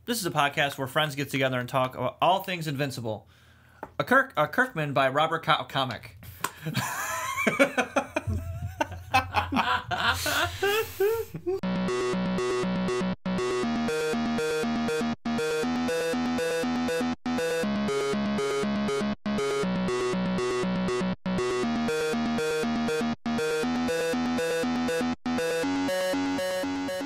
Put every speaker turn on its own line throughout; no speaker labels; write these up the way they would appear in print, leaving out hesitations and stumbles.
This is a podcast where friends get together and talk about all things Invincible. A Kirkman by Robert Comic.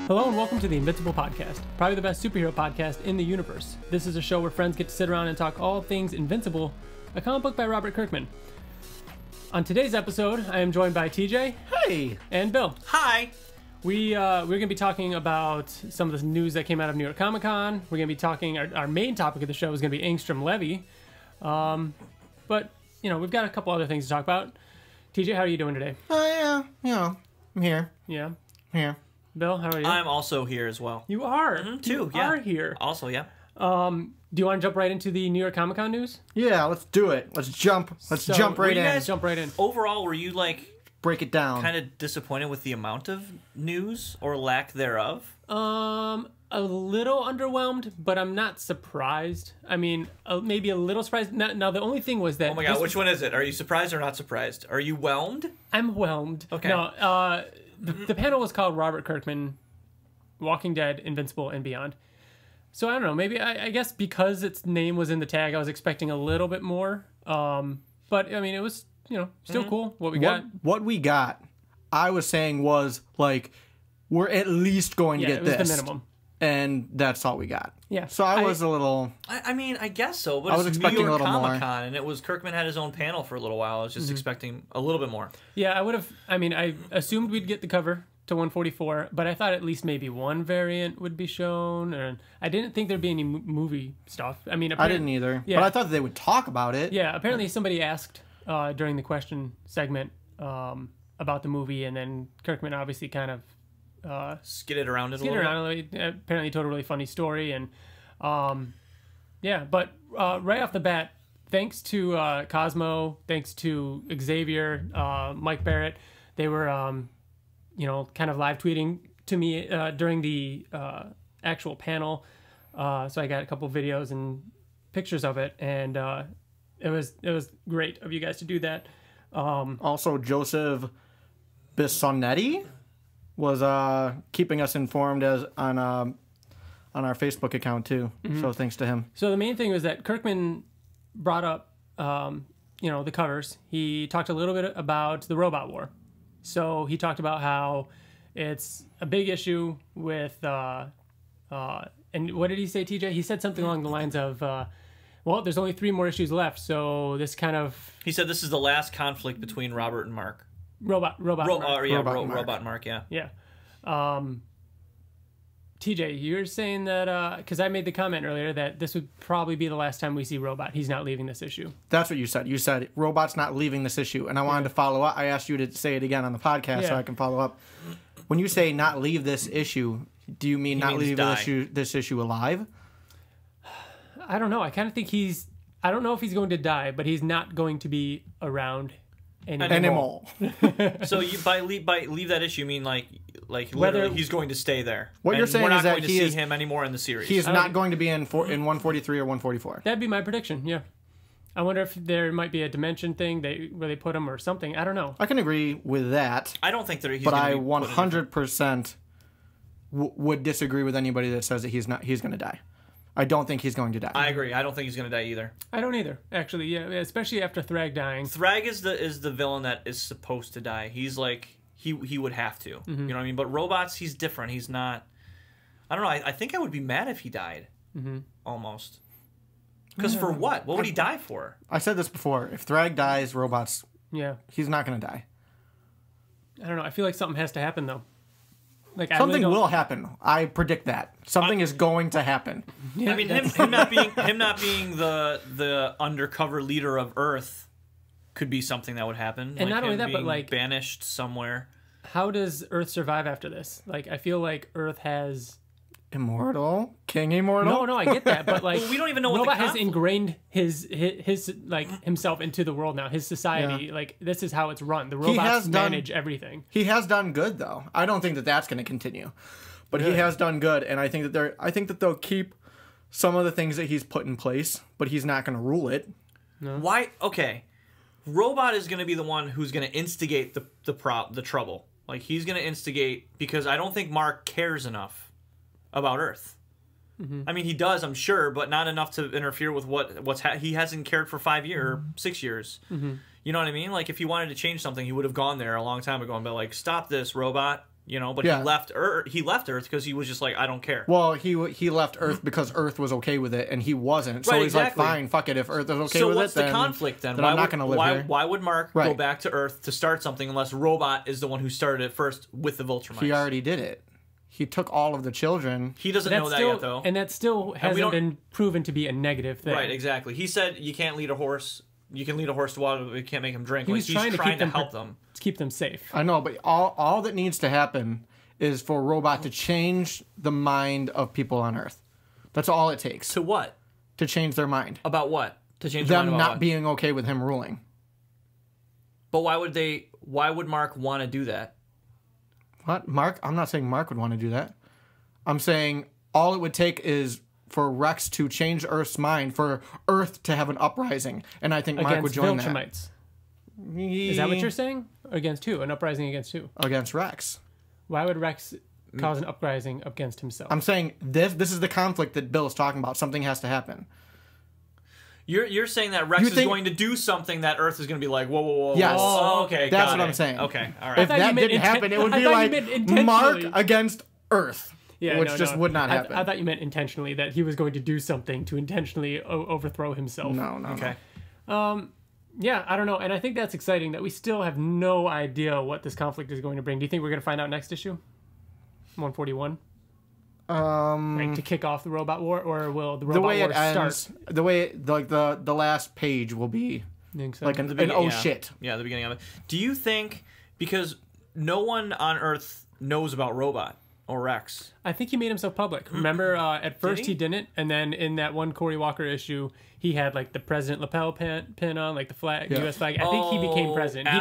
Hello and welcome to the Invincible Podcast, probably the best superhero podcast in the universe. This is a show where friends get to sit around and talk all things Invincible, a comic book by Robert Kirkman. On today's episode, I am joined by TJ.
Hey!
And Bill.
Hi!
We're going to be talking about some of the news that came out of New York Comic Con. We're going to be talking, our main topic of the show is going to be Angstrom Levy. But, we've got a couple other things to talk about. TJ, how are you doing today?
I'm here.
Yeah.
Here.
Bill, how are you?
I'm also here as well.
You are?
Too,
you are here.
Also, yeah.
Do you want to jump right into the New York Comic Con news?
Yeah, let's do it. Let's jump right in.
Jump right in.
Overall, were you
Break it down.
kind of disappointed with the amount of news or lack thereof?
A little underwhelmed, but I'm not surprised. I mean, maybe a little surprised. Now, the only thing was that...
Oh my god, which one is it? Are you surprised or not surprised? Are you whelmed?
I'm whelmed.
Okay.
No, the panel was called Robert Kirkman, Walking Dead, Invincible, and Beyond. So I don't know, maybe, I guess because its name was in the tag, I was expecting a little bit more. But, I mean, it was, still cool what we got.
What we got, I was saying was, we're at least going to get this.
Yeah, it was the minimum.
And that's all we got.
Yeah.
So I was a little...
I mean, I guess so, but
I was
it's
expecting
New York
a little more.
Comic-Con, and it was Kirkman had his own panel for a little while. I was just expecting a little bit more.
Yeah, I assumed we'd get the cover to 144, but I thought at least maybe one variant would be shown, and I didn't think there'd be any movie stuff. I mean,
I didn't either,
yeah.
But I thought they would talk about it.
Yeah, apparently somebody asked during the question segment about the movie, and then Kirkman obviously kind of
Skidded around it a little bit.
Apparently told a really funny story, and but right off the bat, thanks to Cosmo, thanks to Xavier, Mike Barrett, they were kind of live tweeting to me during the actual panel, so I got a couple videos and pictures of it, and it was great of you guys to do that.
Also, Joseph Bissonetti was keeping us informed on our Facebook account too. So thanks to him.
So the main thing was that Kirkman brought up the covers. He talked a little bit about the robot war. So he talked about how it's a big issue with and what did he say, TJ? He said something along the lines of there's only 3 more issues left, so this kind of...
He said this is the last conflict between Robert and Mark.
Robot Mark.
Robot Mark, yeah.
Yeah. TJ, you're saying that, because I made the comment earlier that this would probably be the last time we see Robot. He's not leaving this issue.
That's what you said. You said Robot's not leaving this issue, and I wanted to follow up. I asked you to say it again on the podcast so I can follow up. When you say not leave this issue, do you mean not leave this issue alive?
I don't know. I kind of think I don't know if he's going to die, but he's not going to be around anymore.
So you by leave that issue, you mean like literally he's going to stay there.
What you're saying is that
we're not going to see him anymore in the series.
He is not going to be in 143 or 144.
That'd be my prediction. Yeah. I wonder if there might be a dimension thing where they put him or something. I don't know.
I can agree with that.
I don't think that he's.
But I 100% would disagree with anybody that says that he's going to die. I don't think he's going to die.
I agree. I don't think he's going to die either.
I don't either, actually. Yeah, especially after Thrag dying.
Thrag is the villain that is supposed to die. He's like he would have to. You know what I mean? But Robots, he's different. He's not. I don't know. I think I would be mad if he died. Almost. Because for what? What would he die for?
I said this before. If Thrag dies, Robots.
Yeah.
He's not going to die.
I don't know. I feel like something has to happen though.
Something will happen. I predict that something is going to happen.
Yeah, I mean, him not being the undercover leader of Earth could be something that would happen.
And not only that, but
banished somewhere.
How does Earth survive after this? I feel like Earth has
Immortal? King Immortal?
No, I get that, but like
we don't even know what
Robot has ingrained his like himself into the world now, his society. Yeah. Like this is how it's run. The robots manage everything.
He has done good though. I don't think that that's going to continue, but he has done good, and I think that they'll keep some of the things that he's put in place, but he's not going to rule it.
No. Why? Okay. Robot is going to be the one who's going to instigate the trouble. Like, he's going to instigate because I don't think Mark cares enough about Earth. Mm-hmm. I mean, he does, I'm sure, but not enough to interfere with he hasn't cared for 5 years or 6 years. Mm-hmm. You know what I mean? Like, if he wanted to change something, he would have gone there a long time ago and been like, "Stop this, Robot." You know, but he left Earth. He left Earth because he was just like, "I don't care."
Well, he left Earth because Earth was okay with it, and he wasn't. So he's like, "Fine, fuck it. If Earth is okay with it,
what's the conflict then?
Then I'm not going to live here."
Why would Mark go back to Earth to start something unless Robot is the one who started it first with the Viltrumites?
He already did it. He took all of the children.
He doesn't know that yet, though.
And that still hasn't been proven to be a negative thing.
Right, exactly. He said you can't lead a horse. You can lead a horse to water, but you can't make him drink. He's trying to help them.
To keep them safe.
I know, but all that needs to happen is for Robot to change the mind of people on Earth. That's all it takes.
To what?
To change their mind.
About what? To change their mind
about
not
what? Being okay with him ruling.
But why would Mark want to do that?
What? Mark? I'm not saying Mark would want to do that. I'm saying all it would take is for Rex to change Earth's mind, for Earth to have an uprising, and I think Mark would join
Viltrumites. That. Is that what you're saying? Against who? An uprising against who?
Against Rex.
Why would Rex cause an uprising against himself?
I'm saying this is the conflict that Bill is talking about. Something has to happen.
You're saying that Rex is going to do something that Earth is going to be like, whoa, whoa, whoa.
Yes.
Oh, okay,
that's what I'm saying.
Okay, all right.
If that didn't happen, it would be like Mark against Earth. Yeah, which just would not happen.
I thought you meant intentionally, that he was going to do something to intentionally overthrow himself.
No.
Okay.
Yeah, I don't know. And I think that's exciting that we still have no idea what this conflict is going to bring. Do you think we're going to find out next issue? 141? Like to kick off the robot war, or will the robot war start?
The way the last page will be like an shit.
Yeah, the beginning of it. Do you think, because no one on Earth knows about Robot or Rex?
I think he made himself public. Remember, at first he didn't, and then in that one Cory Walker issue, he had like the president lapel pin on, like the flag, U.S. flag. I think he became president. He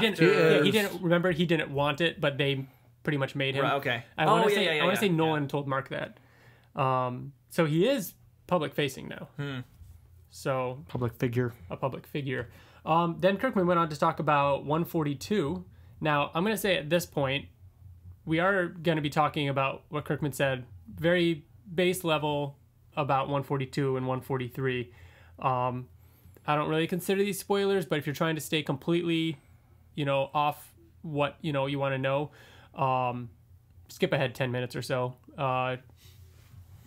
didn't. Remember, he didn't want it, but they pretty much made him.
Right, okay.
I want to say Nolan told Mark that. So he is public facing now. So
a public figure.
Then Kirkman went on to talk about 142. Now I'm going to say at this point, we are going to be talking about what Kirkman said, very base level about 142 and 143. I don't really consider these spoilers, but if you're trying to stay completely, off what, you want to know, skip ahead 10 minutes or so.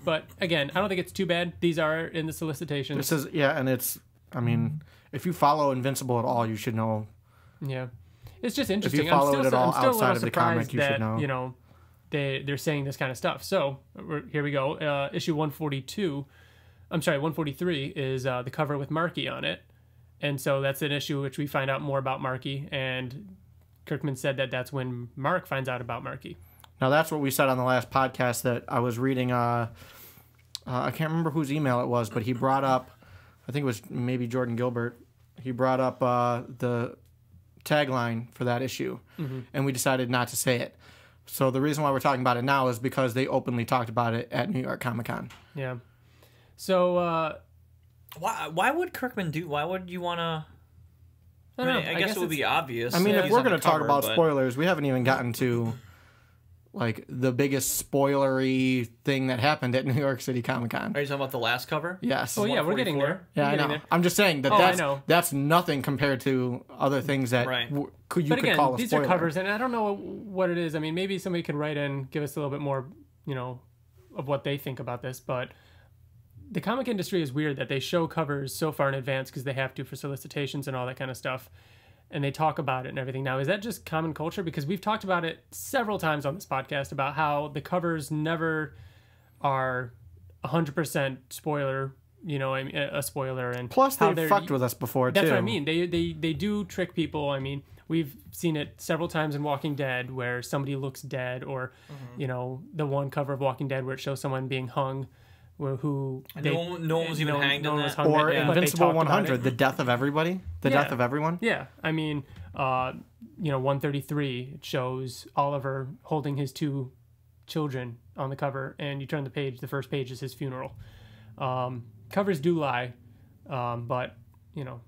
But again, I don't think it's too bad. These are in the solicitations.
This is, and it's, I mean, if you follow Invincible at all, you should know.
Yeah. It's just interesting.
If you follow it at all outside of the comic, you should know.
They're saying this kind of stuff. So here we go. Issue 142. I'm sorry, 143 is the cover with Marky on it. And so that's an issue which we find out more about Marky. And Kirkman said that that's when Mark finds out about Marky.
Now, that's what we said on the last podcast that I was reading. I can't remember whose email it was, but he brought up, I think it was maybe Jordan Gilbert. He brought up the tagline for that issue, and we decided not to say it. So the reason why we're talking about it now is because they openly talked about it at New York Comic Con.
Yeah. So
why would Kirkman do? Why would you want to? I guess it would be obvious.
I mean, if we're going to talk about spoilers, we haven't even gotten to like the biggest spoilery thing that happened at New York City Comic Con.
Are you talking about the last cover?
Yes.
Oh yeah, we're getting there.
Yeah, I know. I'm just saying that's nothing compared to other things that you could call a spoiler.
These are covers, and I don't know what it is. I mean, maybe somebody could write in, give us a little bit more, of what they think about this. But the comic industry is weird that they show covers so far in advance because they have to for solicitations and all that kind of stuff. And they talk about it and everything. Now, is that just common culture? Because we've talked about it several times on this podcast about how the covers never are 100% spoiler, a spoiler. And
plus, they've fucked with us before, too.
That's what I mean. They do trick people. I mean, we've seen it several times in Walking Dead where somebody looks dead, or, the one cover of Walking Dead where it shows someone being hung. No
one was even hanged in that.
Or Invincible 100, the death of everybody, death of everyone.
Yeah, I mean, 133, it shows Oliver holding his two children on the cover, and you turn the page, the first page is his funeral. Covers do lie, but you know.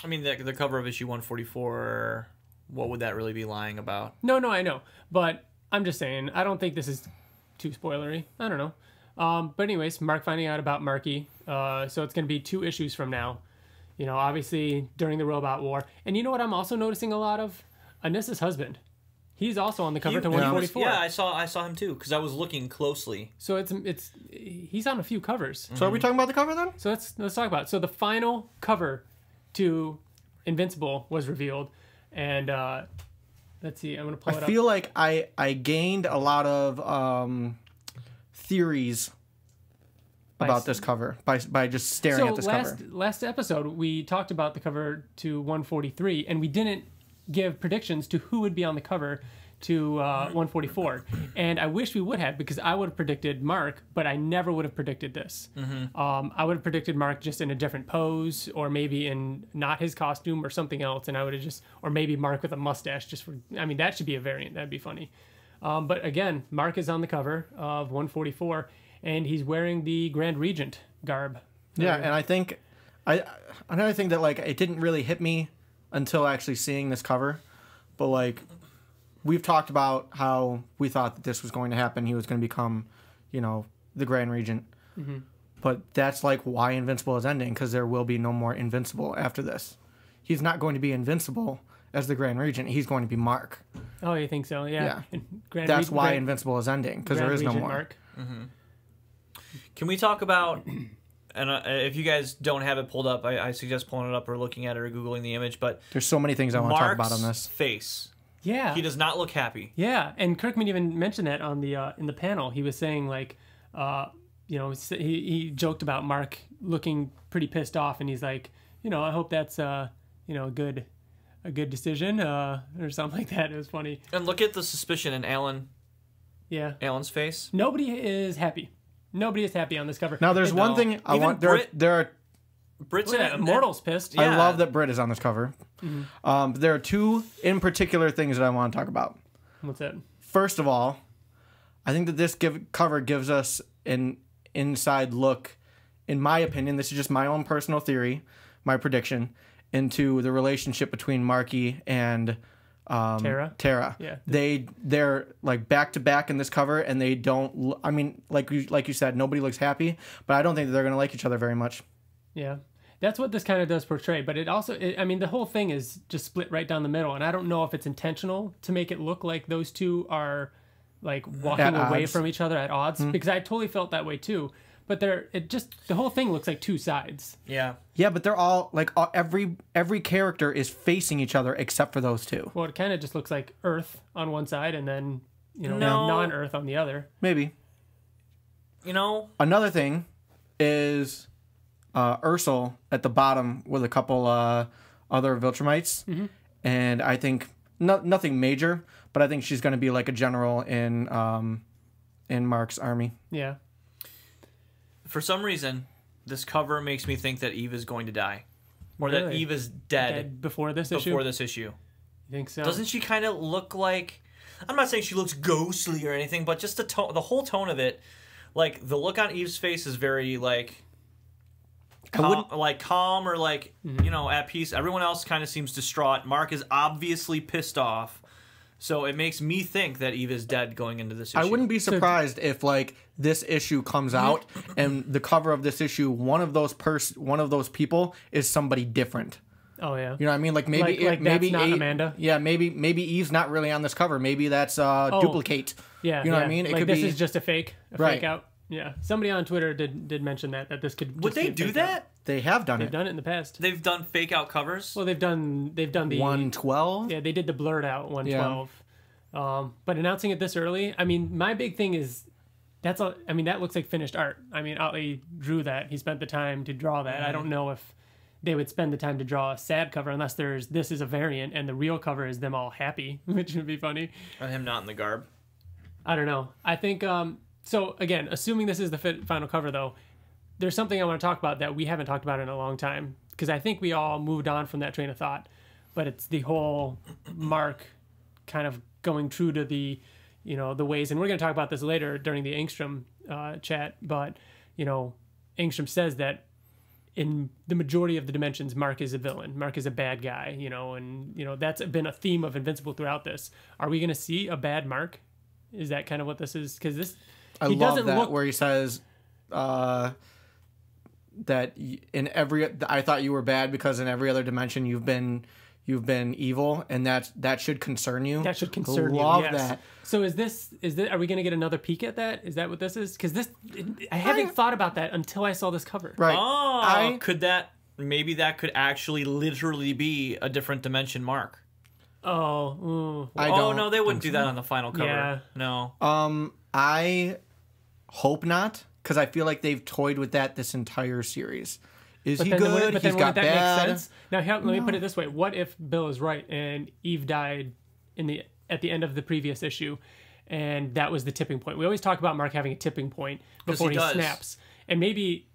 I mean, the cover of issue 144. What would that really be lying about?
No, I know, but I'm just saying. I don't think this is too spoilery. I don't know. But anyways, Mark finding out about Marky. So it's going to be 2 issues from now. You know, obviously during the Robot War. And you know what I'm also noticing a lot of? Anissa's husband. He's also on the cover to 144.
Yeah, I saw him too because I was looking closely.
So he's on a few covers.
So are we talking about the cover then?
So let's talk about it. So the final cover to Invincible was revealed, and let's see. I'm gonna pull it up.
I feel like I gained a lot of theories about this cover by just staring at this cover.
Last episode we talked about the cover to 143, and we didn't give predictions to who would be on the cover to 144. And I wish we would have, because I would have predicted Mark, but I never would have predicted this. I would have predicted Mark just in a different pose, or maybe in not his costume or something else, and I would have or maybe Mark with a mustache that should be a variant. That'd be funny. But again, Mark is on the cover of 144, and he's wearing the Grand Regent garb.
Yeah, and I think another thing that like it didn't really hit me until actually seeing this cover, but like we've talked about how we thought that this was going to happen. He was going to become, the Grand Regent. Mm-hmm. But that's like why Invincible is ending, because there will be no more Invincible after this. He's not going to be Invincible as the Grand Regent. He's going to be Mark.
Oh, you think so? Yeah.
That's why Invincible is ending, because there is no more.
Mark.
Mm-hmm. Can we talk about, and if you guys don't have it pulled up, I suggest pulling it up or looking at it or Googling the image, but
there's so many things I want to talk about on this.
Face.
Yeah.
He does not look happy.
Yeah, and Kirkman even mentioned that on the in the panel. He was saying like, he joked about Mark looking pretty pissed off, and he's like, I hope that's a good decision or something like that. It was funny.
And look at the suspicion in Alan.
Yeah.
Alan's face.
Nobody is happy. Nobody is happy on this cover.
Now, there's one thing I want. There are
Brit's
Immortal's pissed.
Yeah. I love that Brit is on this cover. Mm-hmm. There are 2 in particular things that I want to talk about.
What's that?
First of all, I think that this cover gives us an inside look, in my opinion, this is just my own personal theory, my prediction, into the relationship between Marky and Tara.
Yeah.
They're like back to back in this cover, and they don't. I mean, like you said, nobody looks happy, but I don't think that they're going to like each other very much.
Yeah, that's what this kind of does portray. But it also, the whole thing is just split right down the middle, and I don't know if it's intentional to make it look like those 2 are like walking away from each other at odds, because I totally felt that way too. But the whole thing looks like 2 sides.
Yeah.
Yeah, but they're all like every character is facing each other except for those 2.
Well, it kind of just looks like Earth on one side and then non-Earth on the other.
Maybe. Another thing is Ursula at the bottom with a couple other Viltrumites, and I think nothing major, but I think she's going to be like a general in Mark's army.
Yeah.
For some reason, this cover makes me think that Eve is going to die. Or that Eve is dead
before this issue?
Before this issue.
You think so?
Doesn't she kind of look like... I'm not saying she looks ghostly or anything, but just the whole tone of it, like, the look on Eve's face is very, like... calm or, like, at peace. Everyone else kind of seems distraught. Mark is obviously pissed off. So it makes me think that Eve is dead going into this issue.
I wouldn't be surprised if like this issue comes out and the cover of this issue, one of those people is somebody different.
Oh yeah.
You know what I mean? Like maybe
that's not Amanda.
Yeah, maybe Eve's not really on this cover. Maybe that's duplicate.
Yeah.
You know what I mean?
It could this is just a fake out. Yeah. Somebody on Twitter did mention that this could.
Would they do that?
Out. They have done
They've done it in the past.
They've done fake out covers.
Well, they've done the
112.
Yeah, they did the blurred out 112. Yeah. But announcing it this early, I mean, my big thing is that looks like finished art. I mean, Ottley drew that. He spent the time to draw that. I don't know if they would spend the time to draw a sad cover unless this is a variant and the real cover is them all happy, which would be funny.
And him not in the garb.
I don't know. I think so. Again, assuming this is the final cover, though. There's something I want to talk about that we haven't talked about in a long time, because I think we all moved on from that train of thought, but it's the whole Mark kind of going true to the ways, and we're going to talk about this later during the Angstrom chat, but, Angstrom says that in the majority of the dimensions, Mark is a villain. Mark is a bad guy, and that's been a theme of Invincible throughout this. Are we going to see a bad Mark? Is that kind of what this is? Because
I love that where he says that I thought you were bad because in every other dimension you've been evil, and that should concern you.
That should concern you.
Love
yes.
that.
So is this? Are we going to get another peek at that? Is that what this is? Because I haven't thought about that until I saw this cover.
Right.
Oh, maybe that could actually literally be a different dimension Mark.
Oh.
No, they wouldn't do that on the final cover.
Yeah.
No.
I hope not, because I feel like they've toyed with that this entire series. Is he good? He's got bad.
Make sense? Now, let me put it this way: what if Bill is right and Eve died at the end of the previous issue, and that was the tipping point? We always talk about Mark having a tipping point before he snaps, and maybe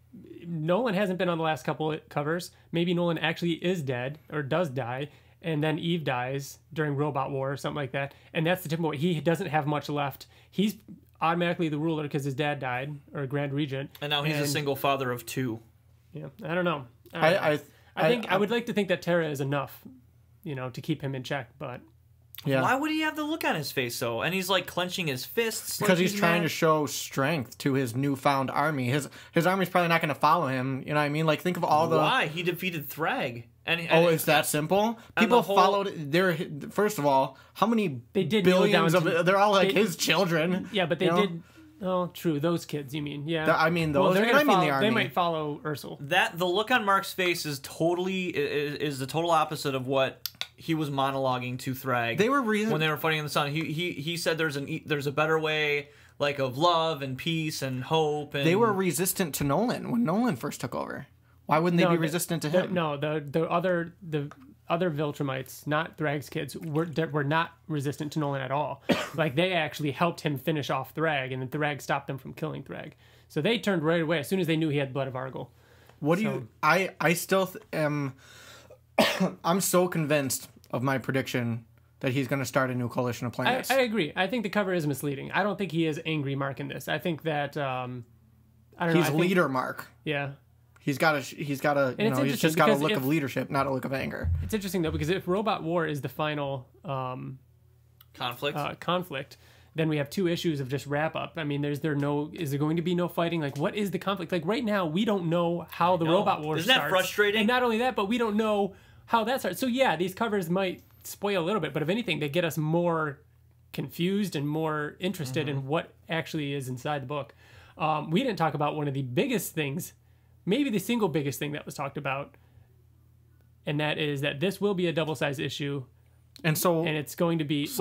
Nolan hasn't been on the last couple of covers. Maybe Nolan actually is dead or does die, and then Eve dies during Robot War or something like that, and that's the tipping point. He doesn't have much left. He's automatically the ruler because his dad died, or Grand Regent,
and now he's a single father of 2.
Yeah, I don't know. I think I would like to think that Tara is enough, to keep him in check. But
why would he have the look on his face though? And he's like clenching his fists
because he's trying to show strength to his newfound army. His army's probably not going to follow him. You know what I mean? Like think of all
why he defeated Thrag. And
it's that simple. People followed. First of all, how many billions of? They're all his children.
Yeah, but they did. Oh, true. Those kids, you mean? Yeah.
I mean those.
Well,
the army.
They might follow Ursula.
The look on Mark's face is the total opposite of what he was monologuing to Thrag.
They were
when they were fighting in the sun. He said there's a better way, like of love and peace and hope. And
they were resistant to Nolan when Nolan first took over. Why wouldn't they be resistant to him?
The other Viltrumites, not Thrag's kids, were not resistant to Nolan at all. Like they actually helped him finish off Thrag, and then Thrag stopped them from killing Thrag. So they turned right away as soon as they knew he had blood of Argyle.
I still am. I'm so convinced of my prediction that he's going to start a new coalition of planets.
I agree. I think the cover is misleading. I don't think he is angry Mark in this. I think that I don't know.
He's leader Mark.
Yeah.
He's just got a look of leadership, not a look of anger.
It's interesting though, because if Robot War is the final conflict, then we have 2 issues of just wrap up. I mean, is there going to be no fighting? Like, what is the conflict? Like right now, we don't know how the Robot War starts.
Isn't that frustrating?
And not only that, but we don't know how that starts. So yeah, these covers might spoil a little bit, but if anything, they get us more confused and more interested in what actually is inside the book. We didn't talk about one of the biggest things. Maybe the single biggest thing that was talked about, and that is that this will be a double-sized issue, and it's going to be.
2 is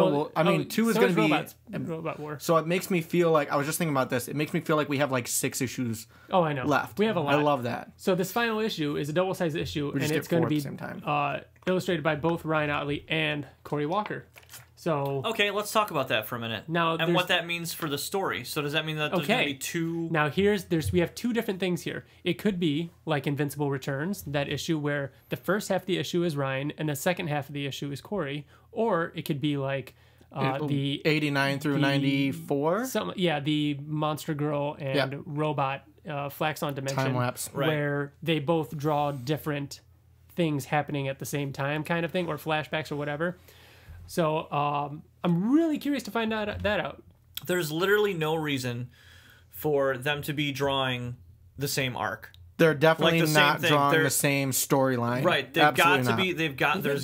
going to be
Robot War.
So it makes me feel like I was just thinking about this. It makes me feel like we have like 6 issues.
Oh, I know.
Left.
We have a lot.
I love that.
So this final issue is a double-sized issue, and it's going to be illustrated by both Ryan Ottley and Corey Walker. So
okay, let's talk about that for a minute.
Now,
and what that means for the story. So does that mean that there's going to be 2?
Now we have 2 different things here. It could be like Invincible Returns, that issue where the first half of the issue is Ryan and the second half of the issue is Corey, or it could be like the
89 through 94.
The Monster Girl and Robot Flaxon Dimension
time lapse,
where they both draw different things happening at the same time, kind of thing, or flashbacks or whatever. So I'm really curious to find that out.
There's literally no reason for them to be drawing the same arc.
They're definitely not drawing the same storyline.
Right. There's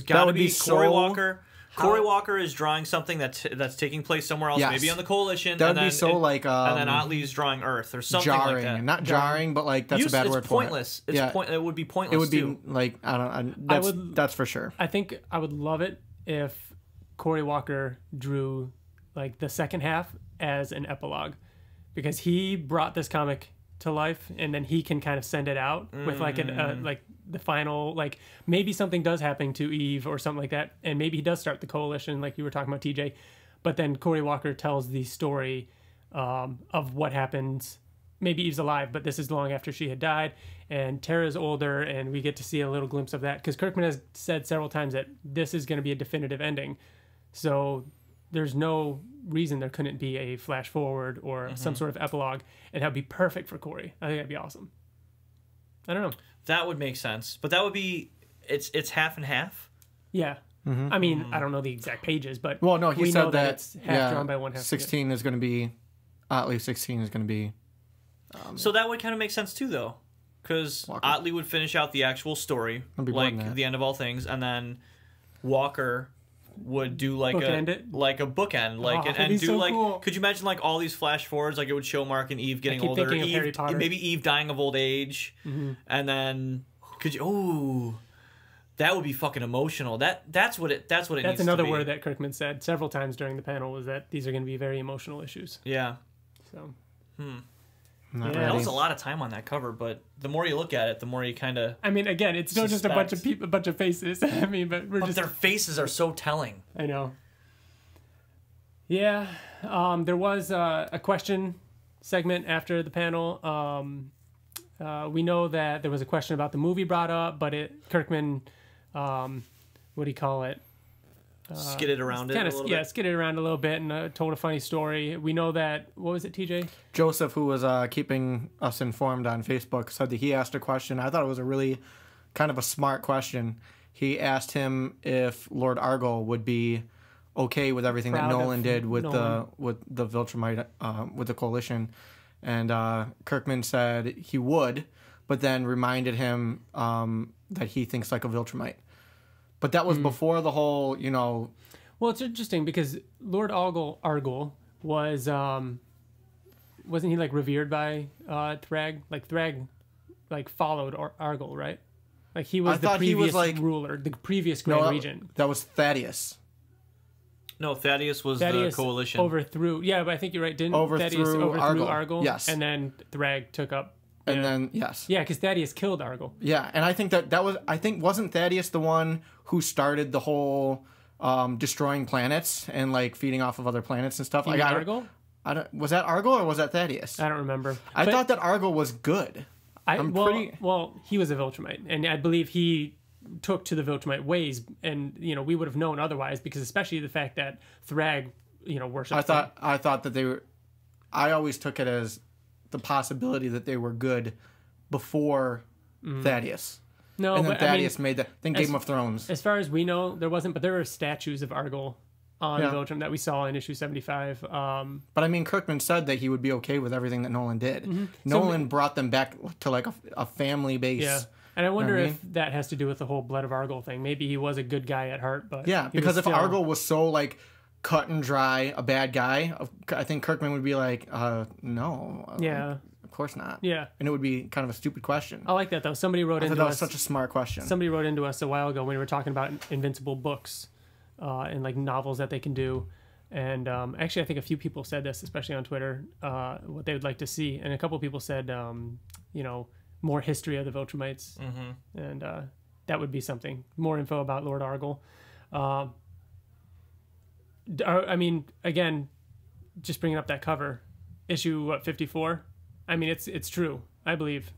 got to be Corey Walker. Corey Walker is drawing something that's taking place somewhere else, maybe on the Coalition.
That would be
and then Otley's drawing Earth or something
jarring.
like that.
Not jarring, but like that's a bad word for it.
It's pointless. It would be pointless.
It would be like that's for sure.
I think I would love it if Corey Walker drew like the second half as an epilogue, because he brought this comic to life, and then he can kind of send it out with like like the final, like maybe something does happen to Eve or something like that, and maybe he does start the Coalition like you were talking about, TJ, but then Corey Walker tells the story of what happens. Maybe Eve's alive, but this is long after she had died, and Tara's older, and we get to see a little glimpse of that, because Kirkman has said several times that this is going to be a definitive ending. So there's no reason there couldn't be a flash forward or some sort of epilogue, and that would be perfect for Corey. I think that'd be awesome. I don't know.
That would make sense, but that would be it's half and half.
Yeah. I mean, I don't know the exact pages, but
well, no, he
we
said
know that it's half drawn by one half.
16 is going to be Ottley. 16 is going to be.
So that would kind of make sense too, though, because Ottley would finish out the actual story, like the end of all things, and then Walker would do like a bookend, and do so like. Cool. Could you imagine like all these flash forwards? Like it would show Mark and Eve getting older, maybe Eve dying of old age, and then could you? Oh, that would be fucking emotional. That's what it needs to be.
That's another word that Kirkman said several times during the panel was that these are going to be very emotional issues.
Yeah.
So.
That was a lot of time on that cover, but the more you look at it, the more you kind of.
I mean, again, it's still just a bunch of faces. I mean, but
their faces are so telling.
I know. Yeah, there was a question segment after the panel. We know that there was a question about the movie brought up, but Kirkman, what do you call it?
Skidded around it a little bit. Yeah,
skidded around a little bit and told a funny story. We know that, what was it, TJ?
Joseph, who was keeping us informed on Facebook, said that he asked a question. I thought it was a really kind of a smart question. He asked him if Lord Argyle would be okay with everything that Nolan did with the Viltrumite, with the Coalition. And Kirkman said he would, but then reminded him that he thinks like a Viltrumite. But that was before the whole,
Well, it's interesting because Lord Argyle was, wasn't he like revered by Thrag? Like Thrag, like followed Argyle, right? Like he was the previous ruler, the previous Grand Regent.
That was Thaddeus.
No, Thaddeus was the Coalition.
Overthrew. Yeah, but I think you're right. Didn't Thaddeus overthrew Argyle?
Yes.
And then Thrag took up.
And then, yes.
Yeah, because Thaddeus killed Argyle.
Yeah, and I think wasn't Thaddeus the one who started the whole destroying planets and like feeding off of other planets and stuff?
Argyle?
Was that Argyle or was that Thaddeus?
I don't remember.
I thought that Argyle was good.
Well, he was a Viltrumite, and I believe he took to the Viltrumite ways, and we would have known otherwise because especially the fact that Thrag, worshipped.
I thought that they were. I always took it as the possibility that they were good before Thaddeus.
No,
and then
but
Thaddeus made that. Then Game of Thrones.
As far as we know, there wasn't, but there were statues of Argyle on Viltrum that we saw in issue 75.
But I mean, Kirkman said that he would be okay with everything that Nolan did. Nolan brought them back to like a family base.
Yeah. And I wonder if that has to do with the whole Blood of Argyle thing. Maybe he was a good guy at heart, but
because if Argyle was so like cut and dry a bad guy, I think Kirkman would be like, no. Of course not.
Yeah.
And it would be kind of a stupid question.
I like that, though. Somebody wrote into us.
That was such a smart question.
Somebody wrote into us a while ago when we were talking about Invincible books and like novels that they can do. And actually, I think a few people said this, especially on Twitter, what they would like to see. And a couple of people said, more history of the Viltrumites. And that would be something. More info about Lord Argyle. I mean, again, just bringing up that cover, issue 54. I mean, it's true. I believe,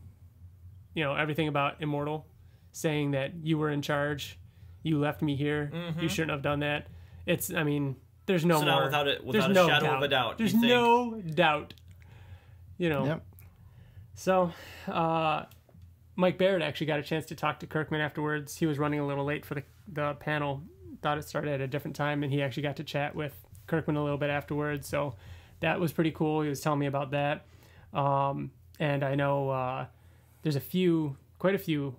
everything about Immortal, saying that you were in charge, you left me here, you shouldn't have done that. I mean, there's no more.
Now without a shadow of a doubt.
There's no doubt.
Yep.
So, Mike Barrett actually got a chance to talk to Kirkman afterwards. He was running a little late for the panel. Thought it started at a different time, and he actually got to chat with Kirkman a little bit afterwards. So that was pretty cool. He was telling me about that. And I know there's quite a few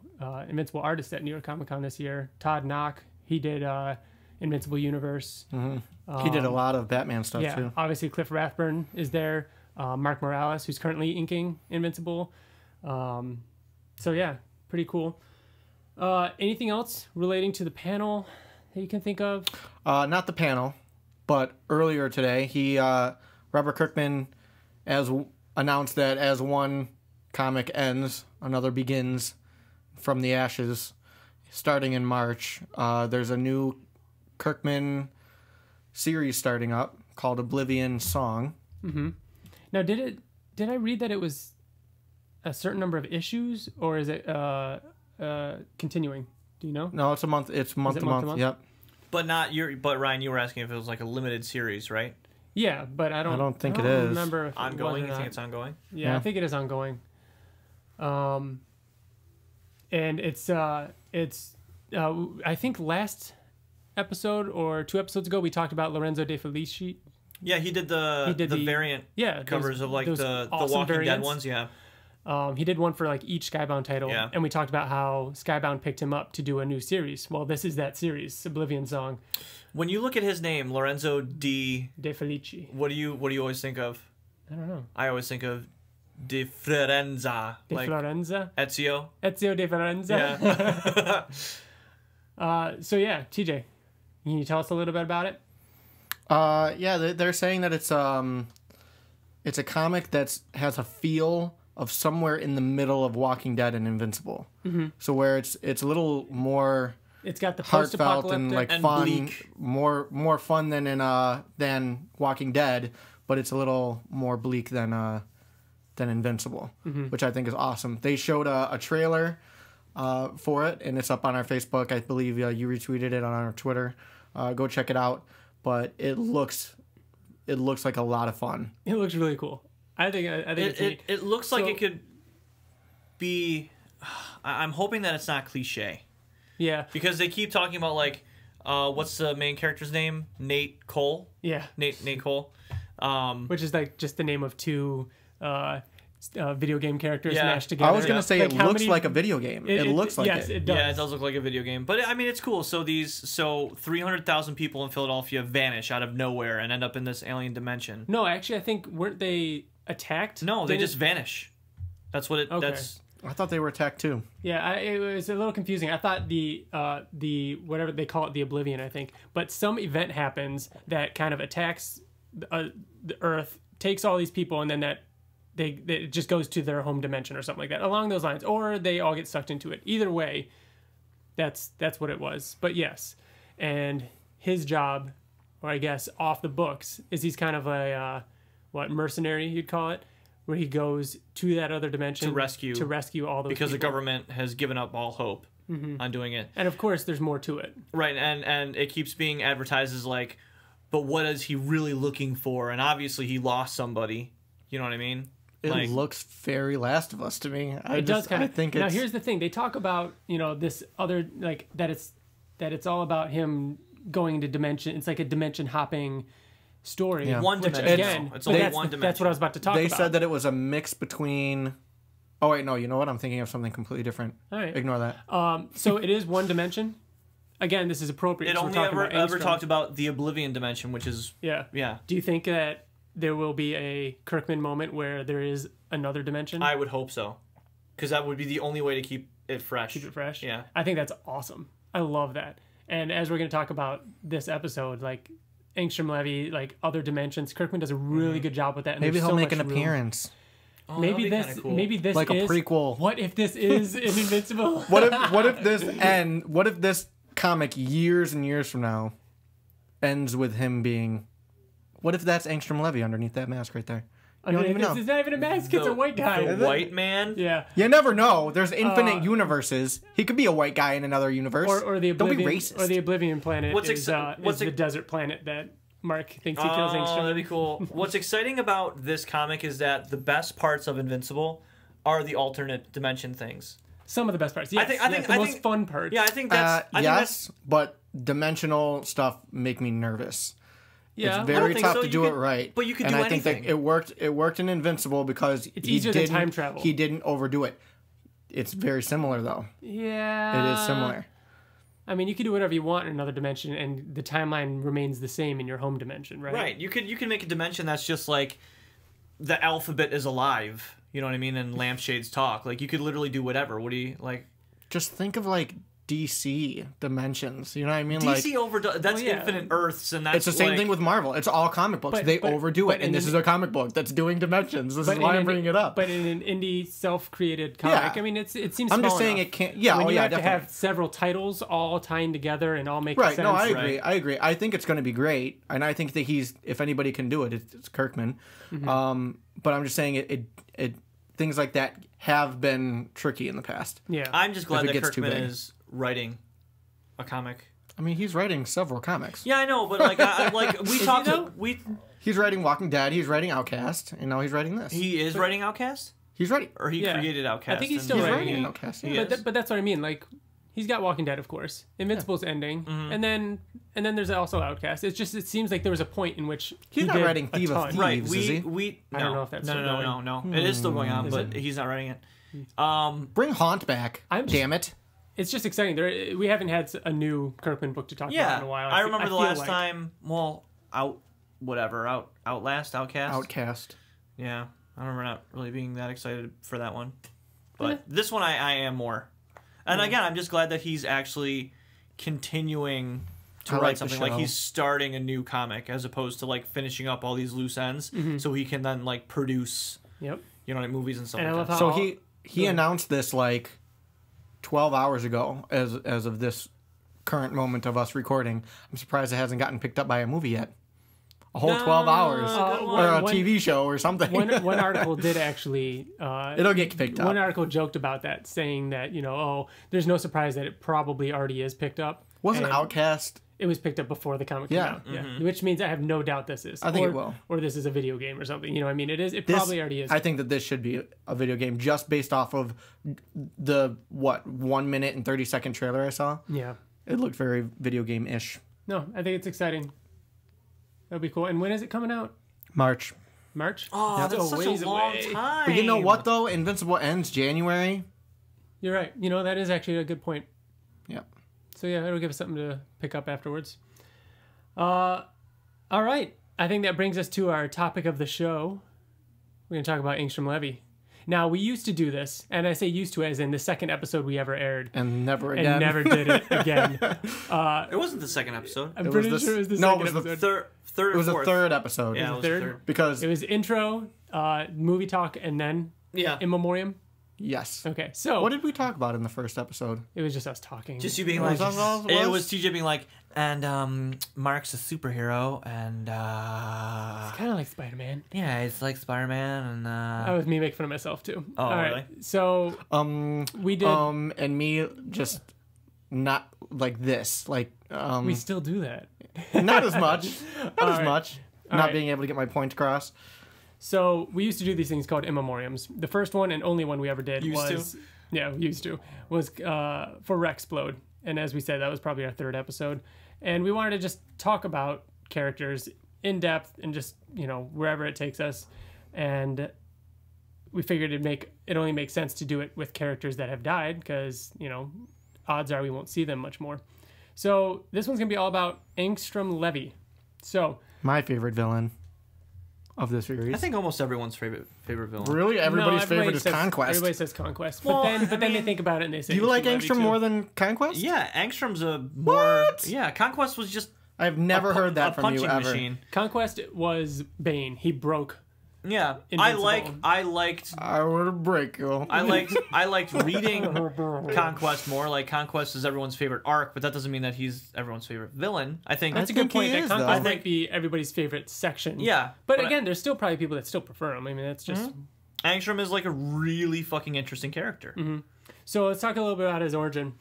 Invincible artists at New York Comic Con this year. Todd Knock, he did Invincible Universe.
He did a lot of Batman stuff too.
Obviously Cliff Rathburn is there. Mark Morales, who's currently inking Invincible. So yeah, pretty cool. Anything else relating to the panel that you can think of?
Not the panel, but earlier today, Robert Kirkman announced that as one comic ends, another begins from the ashes. Starting in March, there's a new Kirkman series starting up called Oblivion Song.
Now, did I read that it was a certain number of issues, or is it continuing? Do you know?
No, it's a month. It's month to month. Yep.
But Ryan, you were asking if it was like a limited series, right?
Yeah, but I don't
think it is.
Remember if
ongoing?
It was or
You think
not.
it's ongoing?
Yeah, I think it is ongoing. and it's I think last episode or 2 episodes ago we talked about Lorenzo De Felici.
Yeah, he did the variant covers of like the
awesome
Walking
variants.
Dead ones. Yeah.
He did one for like each Skybound title,
Yeah.
and we talked about how Skybound picked him up to do a new series. Well, this is that series, Oblivion Song.
When you look at his name, Lorenzo De
Felici.
what do you always think of?
I don't know.
I always think of De Florenza.
De Florenza?
Ezio.
Ezio De Florenza?
Yeah.
So yeah, TJ, can you tell us a little bit about it?
Yeah, they're saying that it's a comic that has a feel of somewhere in the middle of Walking Dead and Invincible. Mm-hmm. So where it's a little more
It's got the
heartfelt
post-apocalyptic
and like
and
fun,
bleak.
more fun than Walking Dead, but it's a little more bleak than Invincible, which I think is awesome. They showed a trailer for it, and it's up on our Facebook. I believe you retweeted it on our Twitter. Go check it out. But it looks like a lot of fun.
It looks really cool. I think it's neat.
It looks like it could be. I'm hoping that it's not cliche.
Yeah.
Because they keep talking about like, what's the main character's name? Nate Cole.
Yeah.
Nate Cole.
Which is like just the name of 2 video game characters
Yeah.
mashed together.
I was gonna say
Like,
it
how
looks
many-
like a video game. It looks like
yes,
it.
it does.
Yeah, it does look like a video game, but I mean it's cool. So 300,000 people in Philadelphia vanish out of nowhere and end up in this alien dimension.
No, actually, I think weren't they attacked?
No, they
Didn't-
just vanish. That's what it.
Okay.
That's
I thought they were attacked too.
Yeah, it was a little confusing. I thought the whatever they call it, the Oblivion, I think. But some event happens that kind of attacks the Earth, takes all these people, and then it just goes to their home dimension or something like that, along those lines. Or they all get sucked into it. Either way, that's what it was. But yes, and his job, or I guess off the books, is he's kind of a mercenary, you'd call it, where he goes to that other dimension
to rescue
all those
because the
people.
government has given up all hope on doing it.
And of course, there's more to it.
Right, and it keeps being advertised as like, but what is he really looking for? And obviously he lost somebody. You know what I mean?
It looks very Last of Us to me.
It does kind of.
I think
now
it's...
here's the thing: they talk about this other like that it's all about him going into dimension. It's like a dimension hopping story.
Yeah.
One
which,
dimension.
again,
It's only
that's,
one dimension.
That's what I was about to talk
They
about.
said that it was a mix between... Oh, wait, no. You know what? I'm thinking of something completely different.
All right.
Ignore that.
So it is one dimension. Again, this is appropriate.
It
so we're
only
talking
ever
about Angstrom.
talked about the Oblivion dimension, which is
Yeah. Do you think that there will be a Kirkman moment where there is another dimension?
I would hope so, because that would be the only way to keep it fresh.
Keep it fresh?
Yeah.
I think that's awesome. I love that. And as we're going to talk about this episode, like Angstrom Levy, like other dimensions, Kirkman does a really good job with that. And
Maybe
there's
he'll
so
make an
much room.
appearance.
Oh,
Maybe
that'd be
this,
kinda cool.
maybe this
Like a
is
prequel.
What if this is an Invincible?
What if this comic years and years from now ends with him being... What if that's Angstrom Levy underneath that mask right there? You don't even know.
It's not even a mask. It's a white guy.
The white man.
Yeah.
You never know. There's infinite universes. He could be a white guy in another universe.
Or the Oblivion.
Don't be racist.
Or the Oblivion planet
What's
is the desert planet that Mark thinks he kills Angstrom.
That'd be cool. What's exciting about this comic is that the best parts of Invincible are the alternate dimension things.
Some of the best parts. Yes,
I think
the most fun parts.
Yeah, I think that's. I think
yes, but dimensional stuff make me nervous.
Yeah.
It's very
think
tough
so.
to do it right.
But you could
and
do
I think
anything.
that it worked in Invincible because
It's
he
easier than
didn't
time travel.
He didn't overdo it. It's very similar though.
Yeah.
It is similar.
I mean, you can do whatever you want in another dimension, and the timeline remains the same in your home dimension, right?
Right. You can make a dimension that's just like the alphabet is alive. You know what I mean? And lampshades talk. Like you could literally do whatever. What do you like?
Just think of like DC dimensions. You know what I mean?
DC overdoes. That's
Well, yeah.
Infinite Earths, and that's
It's the same
like,
thing with Marvel. It's all comic books.
But-
they
but-
overdo
but
it, and
in
this
an-
is a comic book that's doing dimensions. This is
But
why
in
I'm
an-
bringing it up.
But in an indie self-created comic,
Yeah.
I mean, it seems.
I'm just
small
saying
enough.
it can't. Yeah,
When you have to
definitely.
have several titles all tying together and all making
Right.
sense.
No, I agree.
Right.
I agree. I think it's going to be great, and I think that if anybody can do it, it's Kirkman.
Mm-hmm.
But I'm just saying it things like that have been tricky in the past.
Yeah.
I'm just glad
If it
that
gets too
Kirkman
big.
is writing a comic.
I mean, he's writing several comics.
Yeah, I know, but like, we talked.
though?
We
He's writing Walking Dead. He's writing Outcast, and now he's writing this.
he is writing Outcast.
He's ready.
Or he created Outcast.
I think he's still writing
Outcast.
Yeah.
But that's what I mean. Like, he's got Walking Dead, of course. Invincible's ending, and then there's also Outcast. It seems like there was a point in which
he's not writing Thief of Thieves,
right?
is he?
I
don't know if that's still going.
No. It is still going on, but he's not writing it.
Bring Haunt back. Damn it.
It's just exciting. We haven't had a new Kirkman book to talk about in a while.
I remember the last time. Well, Outlast,
Outcast.
Yeah, I remember not really being that excited for that one, but this one I am more. And again, I'm just glad that he's actually continuing to write something. Like he's starting a new comic as opposed to like finishing up all these loose ends, so he can then like produce, like movies and stuff.
And
like that.
So he announced this like 12 hours ago as of this current moment of us recording. I'm surprised it hasn't gotten picked up by a movie yet. A whole 12 hours. Or a TV show or something.
One article did actually...
it'll get picked up.
One article joked about that, saying that, there's no surprise that it probably already is picked up.
Wasn't Outcast...
It was picked up before the comic came out. Yeah. Which means I have no doubt this is.
I think it will.
Or this is a video game or something. You know what I mean? It is. It probably already is.
I think that this should be a video game just based off of the, 1 minute and 30-second trailer I saw?
Yeah.
It looked very video game-ish.
No, I think it's exciting. That'll be cool. And when is it coming out?
March.
Oh, that's such a long time.
But you know what, though? Invincible ends January.
You're right. That is actually a good point.
Yep.
So, yeah, it'll give us something to pick up afterwards. All right. I think that brings us to our topic of the show. We're going to talk about Angstrom Levy. Now, we used to do this, and I say used to as in the second episode we ever aired.
And never again.
And never did it again.
It wasn't the second episode.
I'm pretty sure it was the second episode.
Third.
It was the third episode.
Yeah, it was the third.
Because
it was intro, movie talk, and then in memoriam.
Yes.
Okay, so...
What did we talk about in the first episode?
It was just us talking.
Just you being like... It was TJ being like, and Mark's a superhero, and...
It's kind of like Spider-Man.
Yeah, it's like Spider-Man, and...
That was me making fun of myself, too.
Oh,
all
really?
Right, so... we did...
And me just not like this. Like,
we still do that.
Not as much. Not as much. Not
right.
being able to get my point across.
So we used to do these things called in memoriams. The first one and only one we ever did was for Rexplode. And as we said, that was probably our third episode. And we wanted to just talk about characters in depth and just, wherever it takes us. And we figured it only makes sense to do it with characters that have died because, odds are we won't see them much more. So this one's going to be all about Angstrom Levy. So
my favorite villain of this series.
I think almost everyone's favorite villain.
Really? Everybody's favorite is Conquest.
Everybody says Conquest. But then they think about it and they say...
Do you like Angstrom more than Conquest?
Yeah, Angstrom's a more...
What?
Yeah, Conquest was just...
I've never heard that from you ever.
Machine.
Conquest was Bane. He broke...
Yeah,
Invincible.
I liked.
I would break you.
I liked reading Conquest more. Like Conquest is everyone's favorite arc, but that doesn't mean that he's everyone's favorite villain. I think
that's a good point. That Conquest might be everybody's favorite section.
Yeah,
but again, there's still probably people that still prefer him. I mean, that's just
Angstrom is like a really fucking interesting character.
Mm-hmm. So let's talk a little bit about his origin.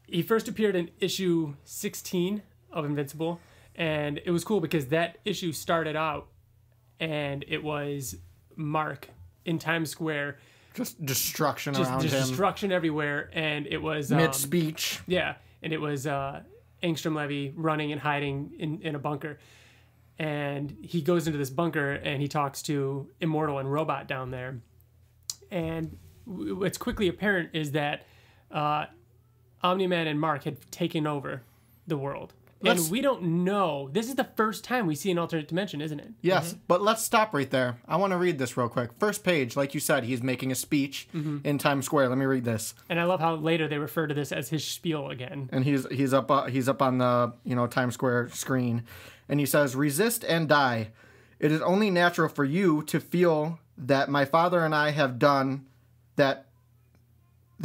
He first appeared in issue 16 of Invincible, and it was cool because that issue started out. And it was Mark in Times Square.
Just destruction around him.
Just destruction everywhere. And it was...
mid-speech.
Yeah. And it was Angstrom Levy running and hiding in a bunker. And he goes into this bunker and he talks to Immortal and Robot down there. And what's quickly apparent is that Omni-Man and Mark had taken over the world. And we don't know. This is the first time we see an alternate dimension, isn't it?
Yes, but let's stop right there. I want to read this real quick. First page, like you said, he's making a speech in Times Square. Let me read this.
And I love how later they refer to this as his spiel again.
And he's up on the Times Square screen, and he says, "Resist and die. It is only natural for you to feel that my father and I have done that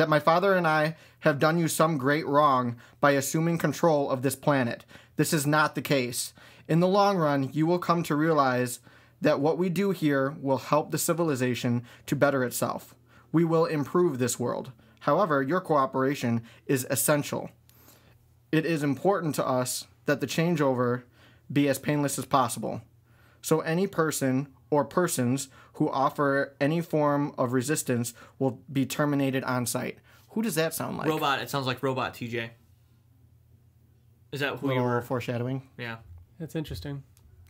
my father and I have done you some great wrong by assuming control of this planet. This is not the case. In the long run, you will come to realize that what we do here will help the civilization to better itself. We will improve this world. However, your cooperation is essential. It is important to us that the changeover be as painless as possible. So any person or persons who offer any form of resistance will be terminated on sight. Who does that sound like?
Robot. It sounds like Robot, TJ. Is that who you were?
Foreshadowing.
Yeah.
That's interesting.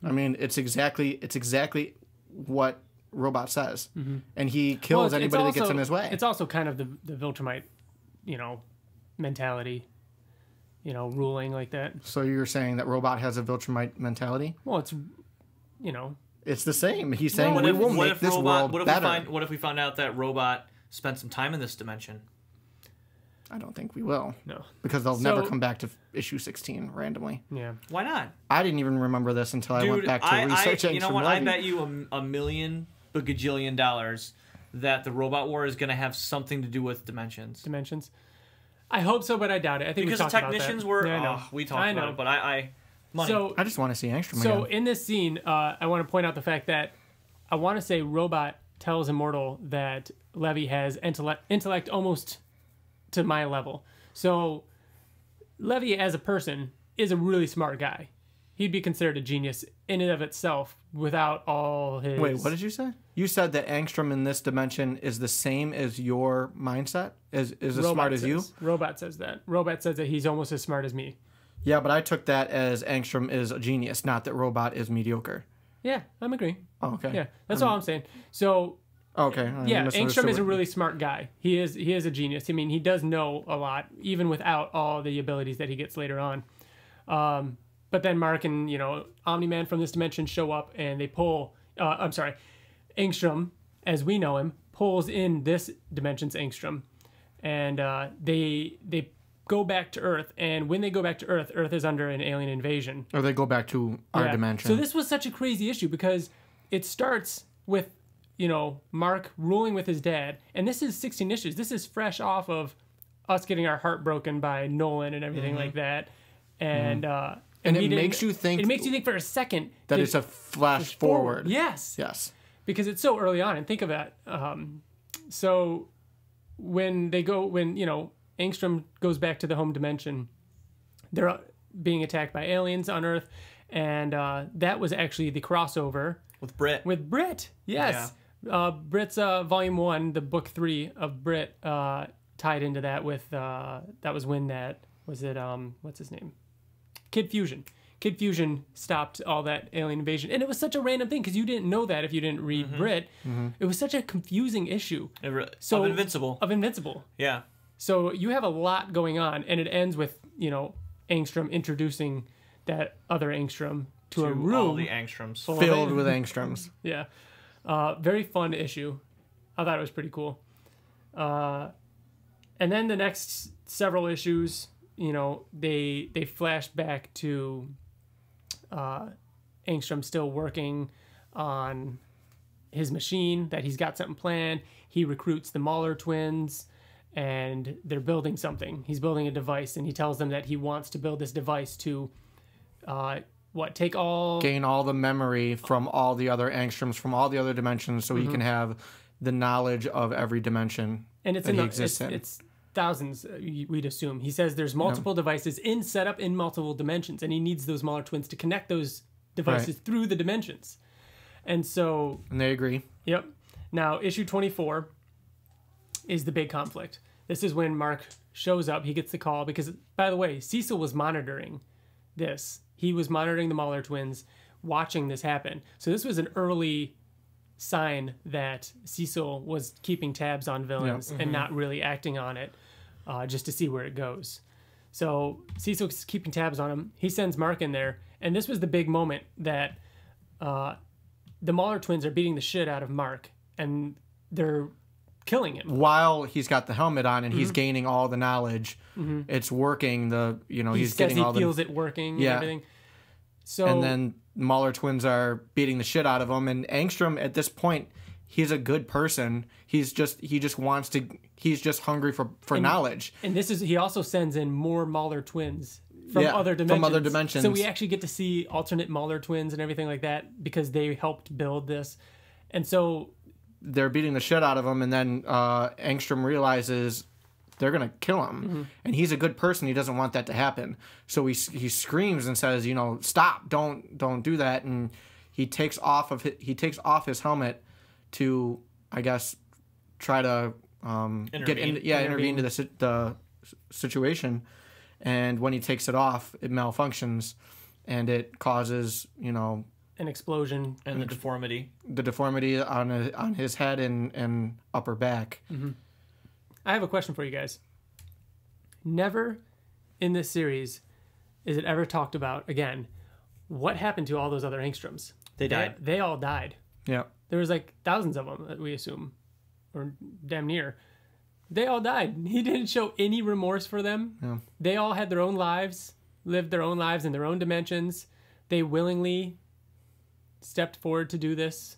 I mean, it's exactly what Robot says. Mm-hmm. And he kills anybody that gets in his way.
It's also kind of the Viltrumite, mentality, ruling like that.
So you're saying that Robot has a Viltrumite mentality?
Well, it's,
It's the same. He's saying we will make this world better.
What if we found out that Robot spent some time in this dimension?
I don't think we will.
No.
Because they'll never come back to issue 16 randomly.
Yeah.
Why not?
I didn't even remember this until I went back to research Angstrom
You know what?
Levy.
I bet you $1 million bagajillion that the Robot War is going to have something to do with dimensions.
I hope so, but I doubt it. I think
because
we
the
talked
technicians
about that.
were.
Yeah, I know.
We talked about it, but money.
So,
I just want to see Angstrom again.
So in this scene, I want to point out the fact that I want to say Robot tells Immortal that Levy has intellect almost to my level. So Levy as a person is a really smart guy. He'd be considered a genius in and of itself without all his...
Wait, what did you say? You said that Angstrom in this dimension is the same as your mindset? Is as smart as you?
Robot says that. Robot says that he's almost as smart as me.
Yeah, but I took that as Angstrom is a genius, not that Robot is mediocre.
Yeah, I'm agreeing.
Oh, okay.
Yeah, that's all I'm saying. So...
Okay.
Yeah, Angstrom is a really smart guy. He is a genius. I mean, he does know a lot, even without all the abilities that he gets later on. But then Mark and, Omni-Man from this dimension show up, and they pull... Angstrom, as we know him, pulls in this dimension's Angstrom. And they go back to Earth, and when they go back to Earth, Earth is under an alien invasion.
Or they go back to our dimension.
So this was such a crazy issue, because it starts with... Mark ruling with his dad. And this is 16 issues. This is fresh off of us getting our heart broken by Nolan and everything like that. And
and it makes you think...
It makes you think for a second...
That it's a flash forward.
Yes.
Yes.
Because it's so early on. And think of that. So when Angstrom goes back to the home dimension, they're being attacked by aliens on Earth. And that was actually the crossover...
With Brit.
Yes. Yeah. Brit's volume 1, the book 3 of Brit, tied into that with that was when what's his name? Kid Fusion. Kid Fusion stopped all that alien invasion, and it was such a random thing because you didn't know that if you didn't read Brit. Mm-hmm. It was such a confusing issue.
Of Invincible. Yeah.
So you have a lot going on, and it ends with Angstrom introducing that other Angstrom to a room
all the Angstroms
filled with Angstroms.
Yeah. Very fun issue. I thought it was pretty cool. And then the next several issues, they flash back to Angstrom still working on his machine, that he's got something planned. He recruits the Mahler twins, and they're building something. He's building a device, and he tells them that he wants to build this device to... gain all the memory from all the other Angstroms from all the other dimensions, so he can have the knowledge of every dimension and it's
that he exists in.
It's thousands, we'd assume. He says there's multiple devices set up in multiple dimensions, and he needs those Mahler twins to connect those devices through the dimensions. And
they agree.
Yep. Now, issue 24 is the big conflict. This is when Mark shows up. He gets the call because, by the way, Cecil was monitoring this. He was monitoring the Mahler twins, watching this happen. So this was an early sign that Cecil was keeping tabs on villains and not really acting on it, just to see where it goes. So Cecil's keeping tabs on him. He sends Mark in there, and this was the big moment that the Mahler twins are beating the shit out of Mark, and they're killing him
while he's got the helmet on and he's gaining all the knowledge. It's working. He's getting all the...
He feels it working and everything. So,
and then Mahler twins are beating the shit out of him, and Angstrom at this point, he's a good person. He's just hungry for knowledge.
And he also sends in more Mahler twins from other dimensions. So we actually get to see alternate Mahler twins and everything like that because they helped build this. And so
they're beating the shit out of him, and then Angstrom realizes they're gonna kill him, and he's a good person. He doesn't want that to happen, so he screams and says, "Stop! Don't do that!" And he takes off his helmet to, I guess, try to intervene to the situation, and when he takes it off, it malfunctions, and it causes an
explosion
and the deformity
on his head and upper back.
Mm-hmm. I have a question for you guys. Never in this series is it ever talked about again what happened to all those other Angstroms.
They died.
They all died.
Yeah.
There was like thousands of them, we assume, or damn near. They all died. He didn't show any remorse for them.
Yeah.
They all had their own lives, lived their own lives in their own dimensions. They willingly stepped forward to do this.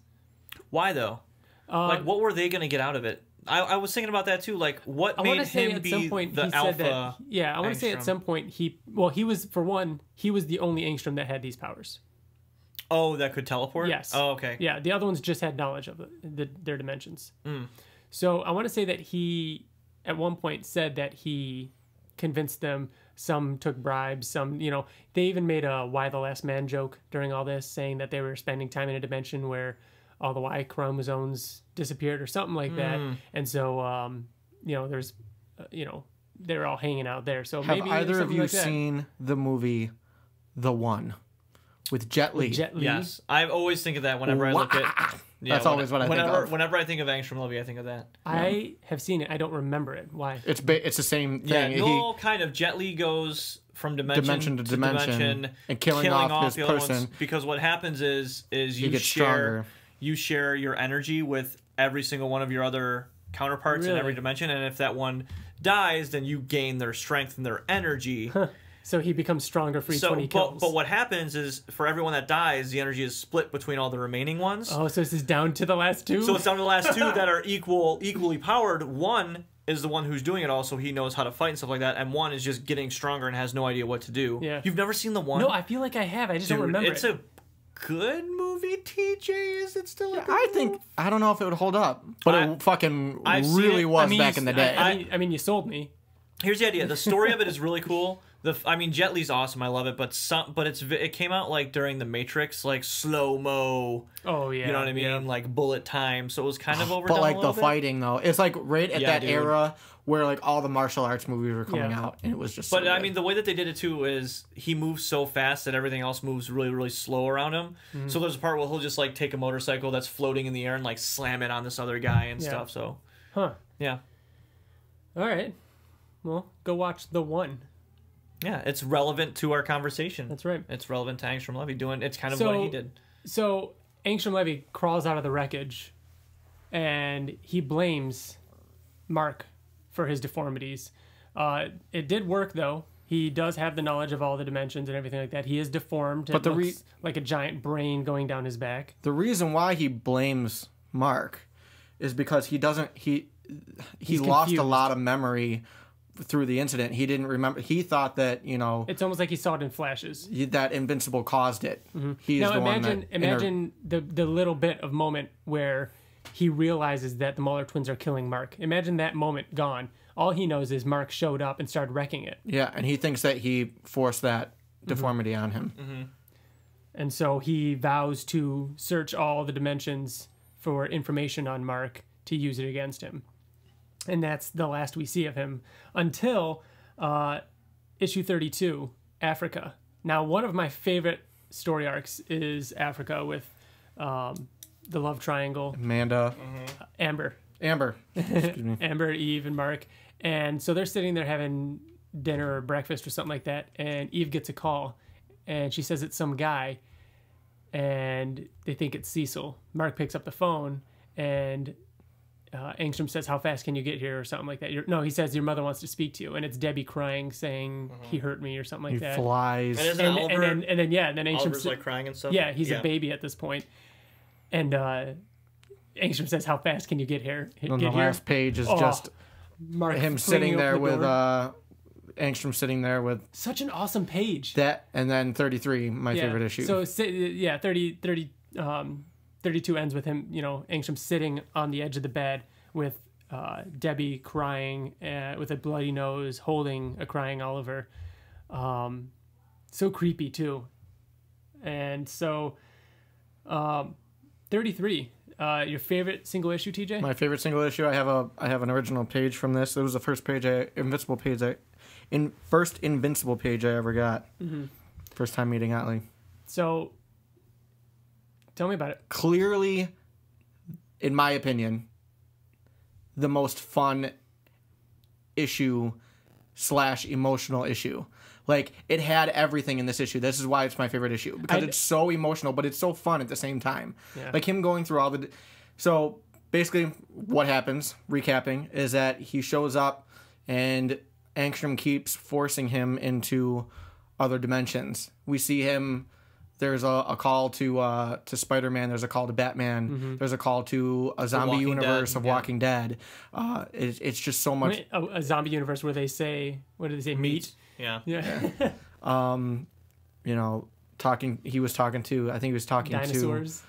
Why though? What were they going to get out of it? I was thinking about that too. Like, what made him be the alpha?
I want to say at some point he was the only Angstrom that had these powers.
Oh, that could teleport?
Yes.
Oh, okay.
Yeah, the other ones just had knowledge of their dimensions.
Mm.
So I want to say that he, at one point, said that he convinced them. Some took bribes. Some, they even made a "Why the Last Man" joke during all this, saying that they were spending time in a dimension where all the Y chromosomes disappeared or something like that. And so, there's, they were all hanging out there. So
have
maybe
either of you
like
seen the movie The One with Jet Li?
Yes, I always think of that whenever I look at. Yeah,
that's always what I think of.
Whenever I think of Angstrom Levy, I think of that.
I have seen it. I don't remember it. Why?
It's the same thing.
Yeah, kind of. Jet Li goes from dimension to dimension
and killing off his person.
Ones, because what happens is you share your energy with every single one of your other counterparts in every dimension, and if that one dies, then you gain their strength and their energy.
So he becomes stronger for each one he kills.
But what happens is, for everyone that dies, the energy is split between all the remaining ones.
Oh, so this is down to the last two?
So it's down to the last two that are equally powered. One is the one who's doing it all, so he knows how to fight and stuff like that, and one is just getting stronger and has no idea what to do.
Yeah.
You've never seen The One?
No, I feel like I have. I just don't remember
It's a good movie, TJ. Is it still a good movie?
I don't know if it would hold up, but it fucking really was back in the day.
I mean, you sold me.
Here's the idea. The story of it is really cool. Jet Li's awesome. I love it. But it came out like during the Matrix, like slow mo.
Oh yeah.
You know what I mean?
Yeah.
Like bullet time. So it was kind of overdone.
But like
a
the
little bit.
fighting though, it's like right at that era where like all the martial arts movies were coming out, and it was just.
But I mean, the way that they did it too is he moves so fast that everything else moves really, really slow around him. Mm-hmm. So there's a part where he'll just like take a motorcycle that's floating in the air and like slam it on this other guy and stuff. So. Yeah.
All right. Well, go watch The One.
Yeah, it's relevant to our conversation.
That's right.
It's relevant to Angstrom Levy doing. It's kind of what he did.
So Angstrom Levy crawls out of the wreckage, and he blames Mark for his deformities. It did work though. He does have the knowledge of all the dimensions and everything like that. He is deformed. But it looks like a giant brain going down his back.
The reason why he blames Mark is because he doesn't. He lost a lot of memory through the incident. He didn't remember. He thought that
it's almost like he saw it in flashes.
That Invincible caused it. Mm-hmm. He is
imagine the little bit of moment where he realizes that the Muller twins are killing Mark. Imagine that moment gone. All he knows is Mark showed up and started wrecking it.
Yeah, and he thinks that he forced that deformity on him.
Mm-hmm.
And so he vows to search all the dimensions for information on Mark to use it against him. And that's the last we see of him until issue 32, Africa. Now, one of my favorite story arcs is Africa with the love triangle.
Amanda.
Amber.
Excuse me.
Amber, Eve, and Mark. And so they're sitting there having dinner or breakfast or something like that, and Eve gets a call, and she says it's some guy, and they think it's Cecil. Mark picks up the phone, and Angstrom says, "How fast can you get here?" or something like that. He says, "Your mother wants to speak to you," and it's Debbie crying, saying he hurt me or something like that.
He flies.
And
then Angstrom
Oliver's like crying and stuff.
Yeah, he's a baby at this point, and Angstrom says, "How fast can you get here?"
On the last page is just
Mark
him sitting there with Angstrom sitting there with
such an awesome page.
That and then 33, my favorite issue.
So 32 ends with him, Angstrom sitting on the edge of the bed with Debbie crying with a bloody nose, holding a crying Oliver. So creepy too. And so 33. Your favorite single issue, TJ?
My favorite single issue. I have an original page from this. It was the first Invincible page I ever got. Mm-hmm. First time meeting Ottley.
So, tell me about it.
Clearly, in my opinion, the most fun issue / emotional issue. Like, it had everything in this issue. This is why it's my favorite issue. Because it's so emotional, but it's so fun at the same time. Yeah. Like, him going through all the... So, basically, what happens, recapping, is that he shows up, and Angstrom keeps forcing him into other dimensions. We see him... There's a call to Spider-Man. There's a call to Batman. Mm-hmm. There's a call to a zombie universe of Walking Dead. It's just so much...
A zombie universe where they say... What do they say? Meat?
Yeah.
You know, he was talking to
dinosaurs.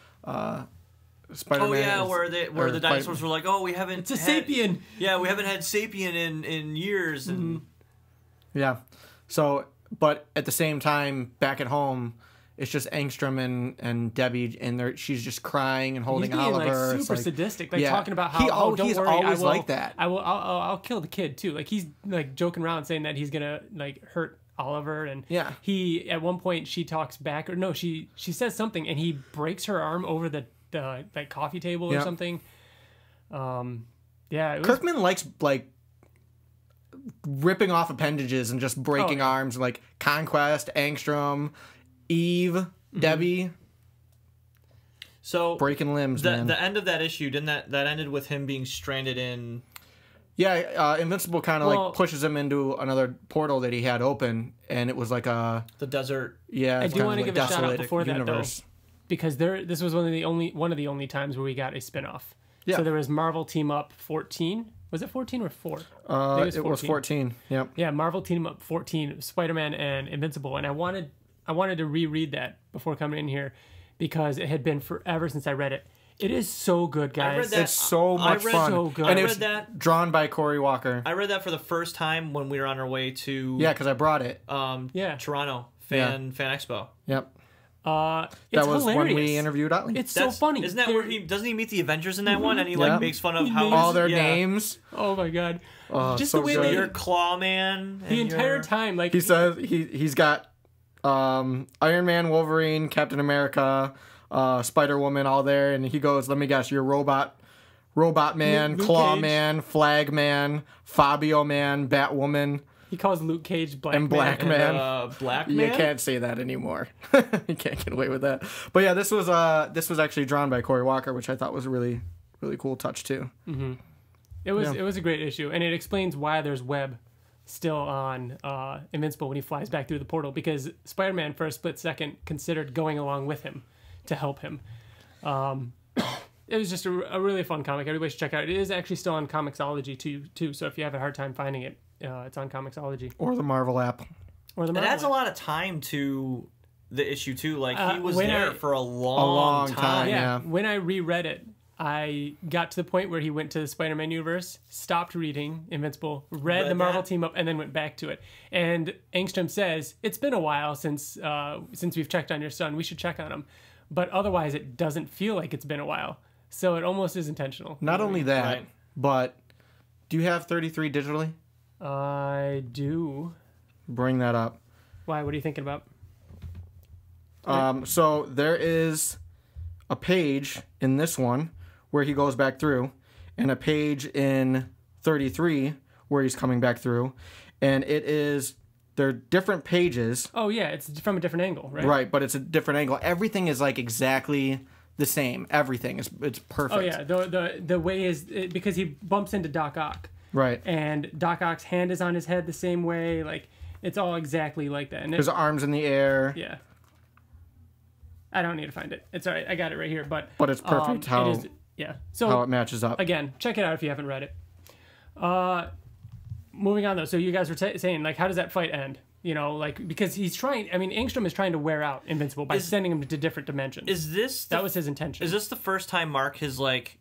Spider-Man.
Oh yeah, where the dinosaurs were like, oh, we haven't.
It's a sapien.
Yeah, we haven't had sapien in years. And...
Yeah. So, but at the same time, back at home, it's just Angstrom and Debbie, and she's just crying and holding
He's being,
Oliver.
Like, super sadistic, like
yeah.
talking about how don't
he's
worry,
always like that.
I'll kill the kid too. Like he's like joking around saying that he's gonna like hurt Oliver, and he at one point she talks back, or no, she says something, and he breaks her arm over the like coffee table or something.
Kirkman likes like ripping off appendages and just breaking arms, like Conquest, Angstrom, Eve, Debbie.
So
breaking limbs. The
end of that issue didn't that ended with him being stranded in.
Yeah, Invincible kind of like pushes him into another portal that he had open, and it was like the
desert.
Yeah,
I do want to give a shout out before
universe.
That though, because this was one of the only times where we got a spinoff. Yeah. So there was Marvel Team Up 14. Was it 14 or 4?
It was 14. Yep.
Yeah, Marvel Team Up 14, Spider-Man and Invincible, and I wanted to reread that before coming in here because it had been forever since I read it. It is so good, guys.
It's so much fun.
So good.
And it's drawn by Corey Walker.
I read that for the first time when we were on our way to...
Yeah, because I brought it.
Toronto Fan Expo.
Yep.
That
was
hilarious.
When we interviewed Ottley.
It's so funny.
Isn't that where doesn't he meet the Avengers in that one? And he like makes fun of how...
all their names.
Oh, my God. Just
so
the way
you're Clawman.
The entire time, like...
He says he's got... Iron Man, Wolverine, Captain America, Spider-Woman, all there, and he goes, let me guess, you're Robot Man,
Luke
Claw
Cage.
Man, Flag Man, Fabio Man, Batwoman.
He calls Luke Cage Black
and Black Man.
Black
Man? You can't say that anymore. You can't get away with that. But yeah, this was actually drawn by Corey Walker, which I thought was a really, really cool touch too.
Mm-hmm. It was a great issue, and it explains why there's web still on Invincible when he flies back through the portal, because Spider-Man for a split second considered going along with him to help him. It was just a really fun comic. Everybody should check it out. It is actually still on Comixology too, so if you have a hard time finding it, it's on Comixology.
Or the Marvel app.
It adds a lot of time to the issue too. Like he was there for a long time.
Yeah. When I reread it, I got to the point where he went to the Spider-Man universe, stopped reading Invincible, read the Marvel Team Up, and then went back to it. And Angstrom says, it's been a while since we've checked on your son. We should check on him. But otherwise, it doesn't feel like it's been a while. So it almost is intentional.
Not only that, but do you have 33 digitally?
I do.
Bring that up.
Why? What are you thinking about?
So there is a page in this one where he goes back through, and a page in 33 where he's coming back through, and they're different pages.
Oh yeah, it's from a different angle, right?
Right, but it's a different angle. Everything is like exactly the same. Everything it's perfect.
Oh yeah, the way is because he bumps into Doc Ock.
Right.
And Doc Ock's hand is on his head the same way. Like it's all exactly like that. And
his arms in the air.
Yeah. I don't need to find it. It's all right. I got it right here. But
it's perfect how it matches up.
Again, check it out if you haven't read it. Moving on though. So you guys were saying like, how does that fight end? You know, like because he's trying. I mean, Angstrom is trying to wear out Invincible by sending him to different dimensions. That was his intention?
Is this the first time Mark has like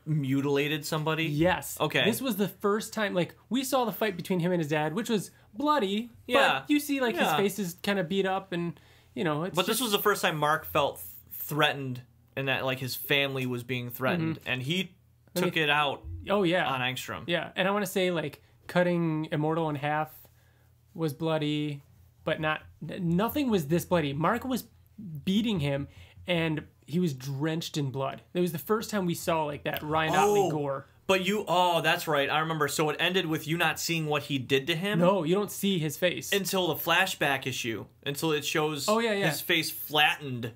mutilated somebody?
Yes.
Okay.
This was the first time. Like we saw the fight between him and his dad, which was bloody.
Yeah.
But you see, like his face is kind of beat up and. You know,
but this was the first time Mark felt threatened and that like his family was being threatened, and he took it out.
Oh yeah,
on Angstrom.
Yeah, and I want to say like cutting Immortal in half was bloody, but nothing was this bloody. Mark was beating him, and he was drenched in blood. It was the first time we saw like that Ryan Ottley gore.
But that's right. I remember. So it ended with you not seeing what he did to him.
No, you don't see his face
until the flashback issue. Until it shows his face flattened.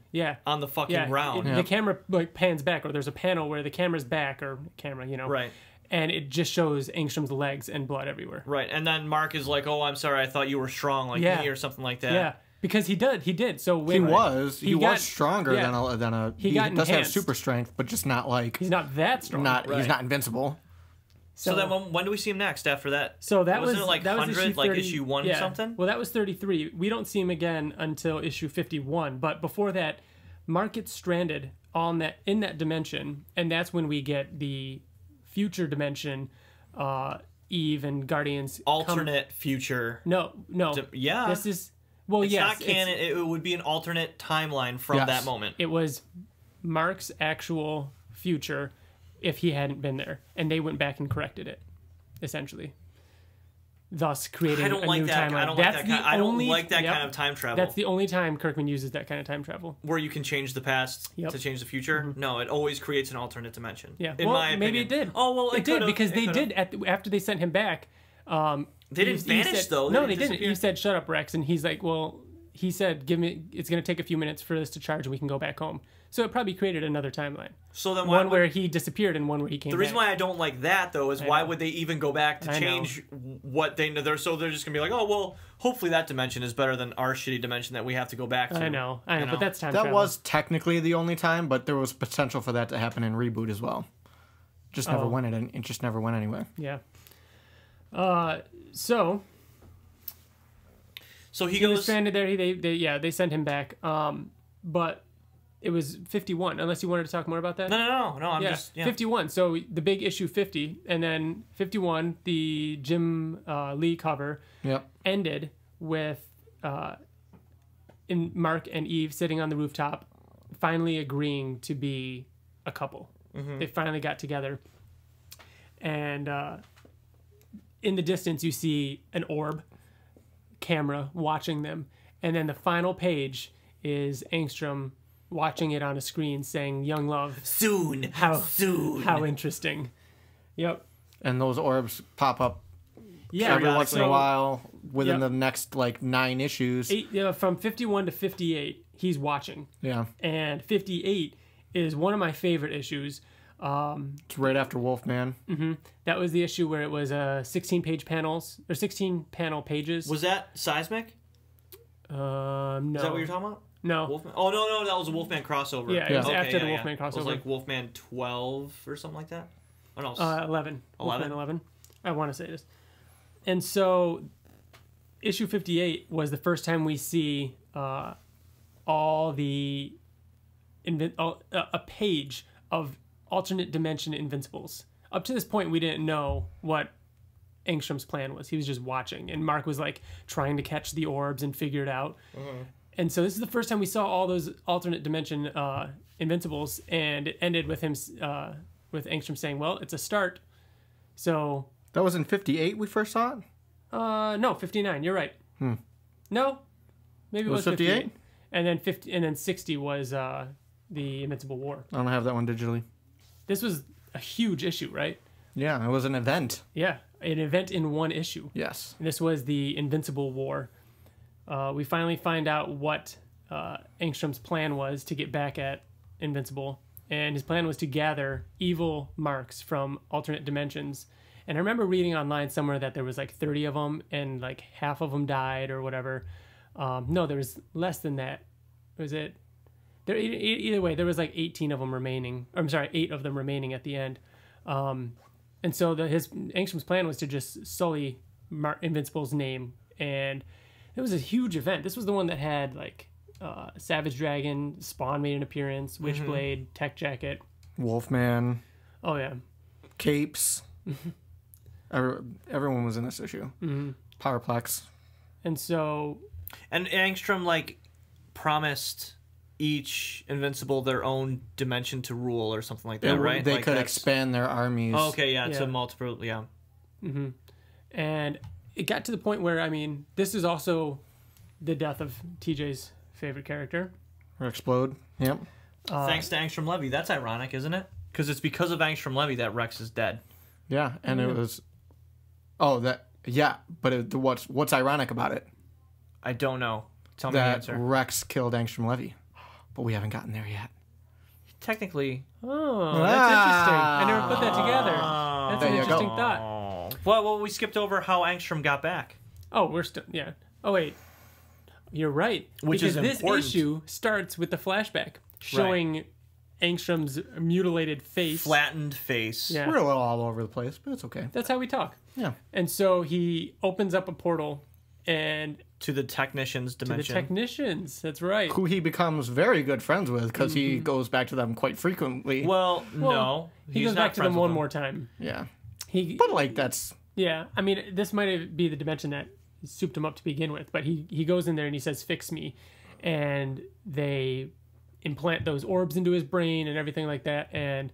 On the fucking ground.
The camera like pans back, or there's a panel where the camera's back, or camera,
Right.
And it just shows Angstrom's legs and blood everywhere.
Right, and then Mark is like, "Oh, I'm sorry. I thought you were strong like me," or something like that.
Yeah. Because he did. So when
he was stronger than a. He does have super strength, but just not like
he's not that strong.
He's not invincible.
So then when do we see him next after that?
So that
wasn't it like
that
100,
was
like issue 1 something?
Well, that was 33. We don't see him again until issue 51. But before that, Mark gets stranded in that dimension, and that's when we get the future dimension. Eve and Guardians
alternate future.
No. This is. Well,
it's not canon. It would be an alternate timeline from that moment.
It was Mark's actual future if he hadn't been there, and they went back and corrected it, essentially. Thus creating a new timeline.
I don't like that kind of time travel.
That's the only time Kirkman uses that kind of time travel.
Where you can change the past to change the future?
Mm-hmm.
No, it always creates an alternate dimension.
Yeah.
In my opinion.
Maybe it did.
Oh, well,
it did, because they did, after they sent him back...
they didn't vanish, though.
No, they didn't. He said, "Shut up, Rex," and he's like, "Well," he said, it's going to take a few minutes for this to charge, and we can go back home." So it probably created another timeline.
So then,
one where he disappeared and one where he came back.
The reason why I don't like that though is why would they even go back to change what they know? So they're just going to be like, "Oh, well, hopefully that dimension is better than our shitty dimension that we have to go back to."
I know, but that's time travel.
That was technically the only time, but there was potential for that to happen in Reboot as well. Never went it just never went anywhere.
Yeah. So
he
was stranded there. They sent him back. But it was 51. Unless you wanted to talk more about that.
No. I'm just
51. So the big issue 50, and then 51, the Jim Lee cover ended with Mark and Eve sitting on the rooftop, finally agreeing to be a couple. Mm-hmm. They finally got together, and in the distance you see an orb camera watching them, and then the final page is Angstrom watching it on a screen saying, "Young love,
soon, soon."
How interesting. Yep.
And those orbs pop up every once in a while within the next 9 issues.
From 51 to 58 he's watching.
Yeah.
And 58 is one of my favorite issues.
It's right after Wolfman.
Mm-hmm. That was the issue where it was 16 panel pages.
Was that Seismic?
No.
Is that what you're talking about?
No.
Wolfman? Oh, no, that was a Wolfman crossover.
Yeah, it was after the Wolfman crossover. It was
like Wolfman 12 or something like that? Oh, no.
11. Wolfman 11. I want to say this. And so, issue 58 was the first time we see all the... a page of alternate dimension Invincibles. Up to this point, we didn't know what Angstrom's plan was. He was just watching, and Mark was trying to catch the orbs and figure it out. Mm-hmm. And so this is the first time we saw all those alternate dimension Invincibles, and it ended with him with Angstrom saying, "Well, it's a start." So
that was in 58 we first saw it?
No, 59. You're right. No, maybe it was 58. And then 60 was the Invincible War.
I don't have that one digitally.
This was a huge issue, right?
Yeah, it was an event.
Yeah, an event in one issue.
Yes.
And this was the Invincible War. We finally find out what Angstrom's plan was to get back at Invincible. And his plan was to gather evil marks from alternate dimensions. And I remember reading online somewhere that there was 30 of them, and half of them died or whatever. No, there was less than that. Was it? There, either way, there was 18 of them remaining. Or, I'm sorry, 8 of them remaining at the end. And so Angstrom's plan was to just sully Invincible's name, and it was a huge event. This was the one that had Savage Dragon, Spawn made an appearance, Witchblade, Tech Jacket,
Wolfman.
Oh yeah,
Capes. Everyone was in this issue. Mm-hmm. Powerplex.
And so,
and Angstrom promised each Invincible their own dimension to rule or something like that, right?
They
like
could expand their armies.
Oh, okay, yeah, to multiple, yeah.
Mm-hmm. And it got to the point where, I mean, this is also the death of TJ's favorite character.
Or explode. Yep.
Thanks to Angstrom Levy. That's ironic, isn't it? Because it's because of Angstrom Levy that Rex is dead.
Yeah, and it was... Oh, that... Yeah, but what's ironic about it?
I don't know. Tell me the answer.
Rex killed Angstrom Levy. But we haven't gotten there yet.
Technically.
Oh, that's interesting. I never put that together. That's an interesting thought.
Well, we skipped over how Angstrom got back.
Oh, we're still... Yeah. Oh, wait. You're right.
Which
because
is important.
This issue starts with the flashback showing Angstrom's mutilated face.
Flattened face.
Yeah.
We're a little all over the place, but it's okay.
That's how we talk.
Yeah.
And so he opens up a portal and...
To the Technicians dimension.
To the Technicians. That's right.
Who he becomes very good friends with because he goes back to them quite frequently.
Well, no.
He goes back to them one more time.
Yeah.
But
like that's...
Yeah. I mean, this might be the dimension that souped him up to begin with, but he goes in there and he says, "Fix me," and they implant those orbs into his brain and everything like that, and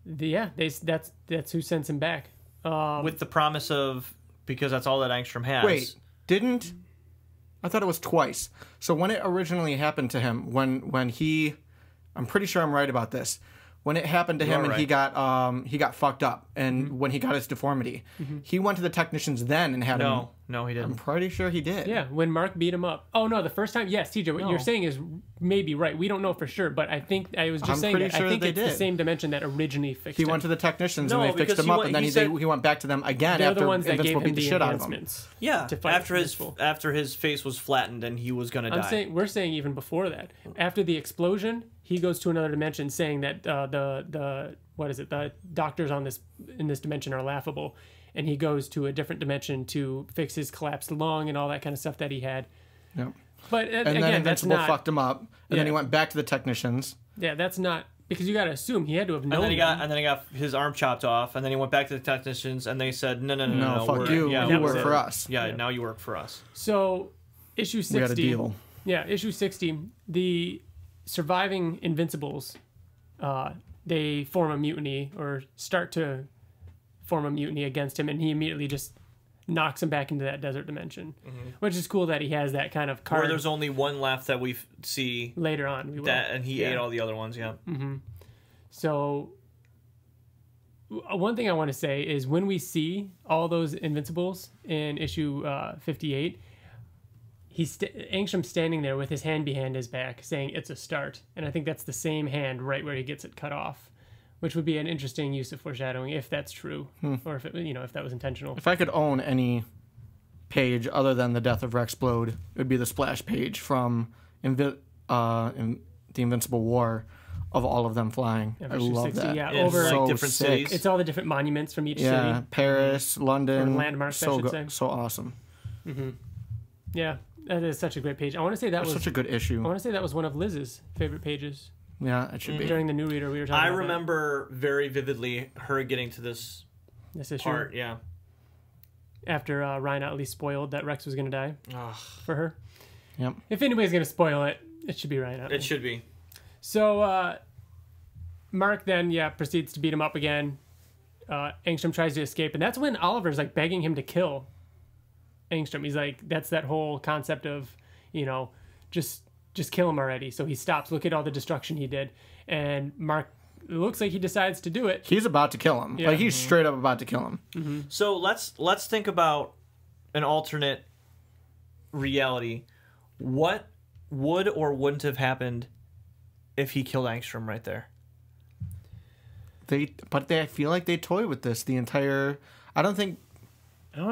that's who sends him back
with the promise of, because that's all that Angstrom has.
Wait, I thought it was twice. So when it originally happened to him, when he, I'm pretty sure I'm right about this. When it happened to him and he got fucked up, and when he got his deformity, he went to the Technicians then and had him.
No, he didn't.
I'm pretty sure he did.
Yeah, when Mark beat him up. Oh no, the first time. Yes, TJ, what you're saying is maybe right. We don't know for sure, but I think I was just saying that I think it's the same dimension that originally fixed him.
He went to the Technicians and they fixed him up, and then he went back to them again after
the ones that
Invincible
gave him
beat the shit out of him.
Yeah, after his face was flattened and he was gonna die.
We're saying even before that, after the explosion, he goes to another dimension, saying that the doctors in this dimension are laughable, and he goes to a different dimension to fix his collapsed lung and all that kind of stuff that he had.
Yep.
But
and again, then Invincible fucked him up, and then he went back to the Technicians.
Yeah, that's not, because you got to assume he had to have known.
And then he got his arm chopped off, and then he went back to the Technicians, and they said, no,
fuck you. You work for us.
Yeah, now you work for us.
So, issue 60.
We got a deal.
Yeah, issue 60. The surviving Invincibles, they form a mutiny, or start to form a mutiny against him, and he immediately just knocks him back into that desert dimension, which is cool that he has that kind of card.
Where there's only one left that we see
later on.
And he ate all the other ones, yeah.
So one thing I want to say is when we see all those Invincibles in issue 58, Angstrom's standing there with his hand behind his back saying it's a start, and I think that's the same hand right where he gets it cut off, which would be an interesting use of foreshadowing if that's true, or if that was intentional.
If I could own any page other than the death of Rexplode, it would be the splash page from the Invincible War of all of them flying. I love 60, that.
Yeah,
over
like
different cities.
It's all the different monuments from each city.
Yeah, Paris, London,
or landmarks. I should say.
So awesome.
Yeah, that is such a great page. I want to say that was
such a good issue.
I want to say that was one of Liz's favorite pages.
Yeah, it should be.
During the New Reader, we were talking about
I remember very vividly her getting to this
issue.
Part, yeah.
After Ryan Ottley spoiled that Rex was going to die for her.
Yep.
If anybody's going to spoil it, it should be Ryan Ottley.
It should be.
So, Mark then, proceeds to beat him up again. Angstrom tries to escape, and that's when Oliver's like begging him to kill Angstrom. He's like, that's that whole concept of, just kill him already. So he stops. Look at all the destruction he did. And Mark, it looks like he decides to do it.
He's about to kill him. Yeah. Like, he's straight up about to kill him.
So let's think about an alternate reality. What would or wouldn't have happened if he killed Angstrom right there?
I feel like they toy with this the entire... I don't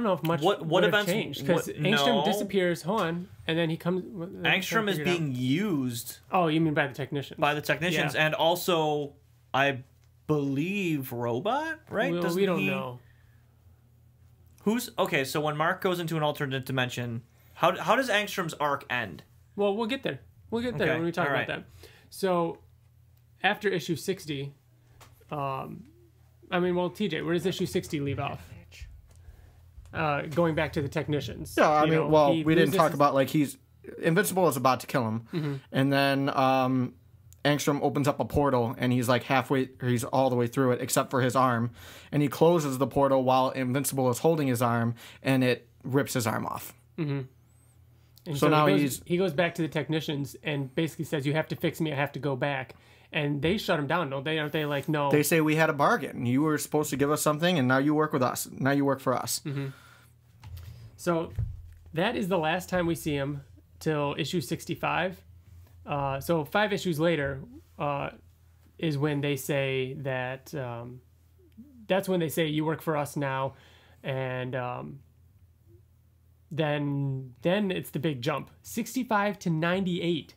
know if much
would have
changed,
because Angstrom disappears. Hold on, and then he comes.
Angstrom is being used.
Oh, you mean by the Technicians?
By the Technicians, and also, I believe, Robot. Right?
Well, we don't know.
Who's okay? So when Mark goes into an alternate dimension, how does Angstrom's arc end?
Well, we'll get there. We'll get there when we talk about that. So after issue 60, TJ, where does issue 60 leave off? Going back to the Technicians.
Yeah, we didn't talk about like he's Invincible is about to kill him, and then Angstrom opens up a portal, and he's like he's all the way through it except for his arm, and he closes the portal while Invincible is holding his arm, and it rips his arm off.
And
so now
he goes back to the technicians and basically says, "You have to fix me. I have to go back." And they shut him down, don't they? Aren't they like, no?
They say we had a bargain. You were supposed to give us something, and now you work with us. Now you work for us.
So that is the last time we see him till issue 65. So 5 issues later is when they say that that's when they say you work for us now, and then it's the big jump, 65 to 98.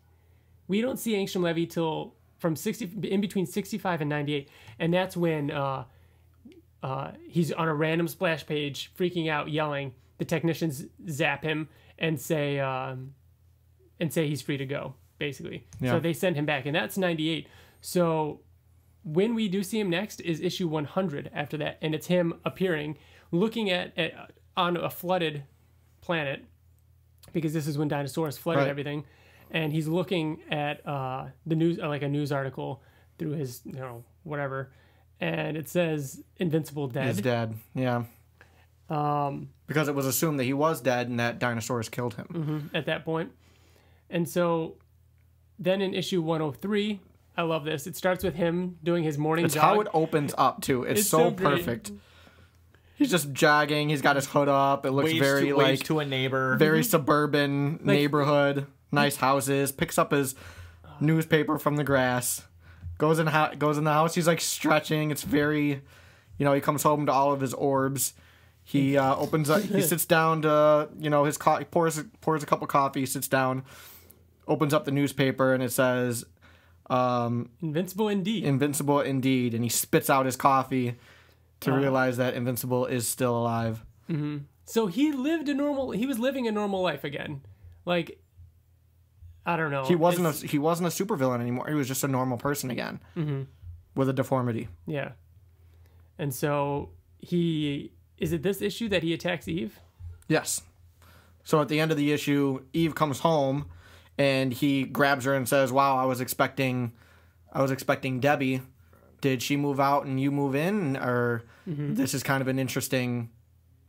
We don't see Angstrom Levy till in between 65 and 98, and that's when he's on a random splash page, freaking out, yelling. The technicians zap him and say he's free to go, basically.
Yeah.
So they send him back, and that's 98. So when we do see him next is issue 100 after that, and it's him appearing, looking at on a flooded planet, because this is when dinosaurs flooded everything, and he's looking at the news, like a news article through his, whatever, and it says Invincible dead.
He's dead, yeah. Because it was assumed that he was dead and that dinosaurs killed him.
At that point. And so then in issue 103, I love this. It starts with him doing his morning jog.
It's how it opens up, too. It's so perfect. He's just jogging. He's got his hood up. It looks
waves to a neighbor.
Very suburban neighborhood. Nice houses. Picks up his newspaper from the grass. Goes in the house. He's like stretching. It's very, he comes home to all of his orbs. He opens up. He sits down to his coffee. Pours a cup of coffee. Sits down. Opens up the newspaper, and it says,
Invincible indeed.
Invincible indeed. And he spits out his coffee to realize that Invincible is still alive.
So he was living a normal life again. Like, I don't know.
He wasn't a supervillain anymore. He was just a normal person again. With a deformity.
Yeah. And so is it this issue that he attacks Eve?
Yes. So at the end of the issue, Eve comes home and he grabs her and says, "Wow, I was expecting Debbie. Did she move out and you move in? Or this is kind of an interesting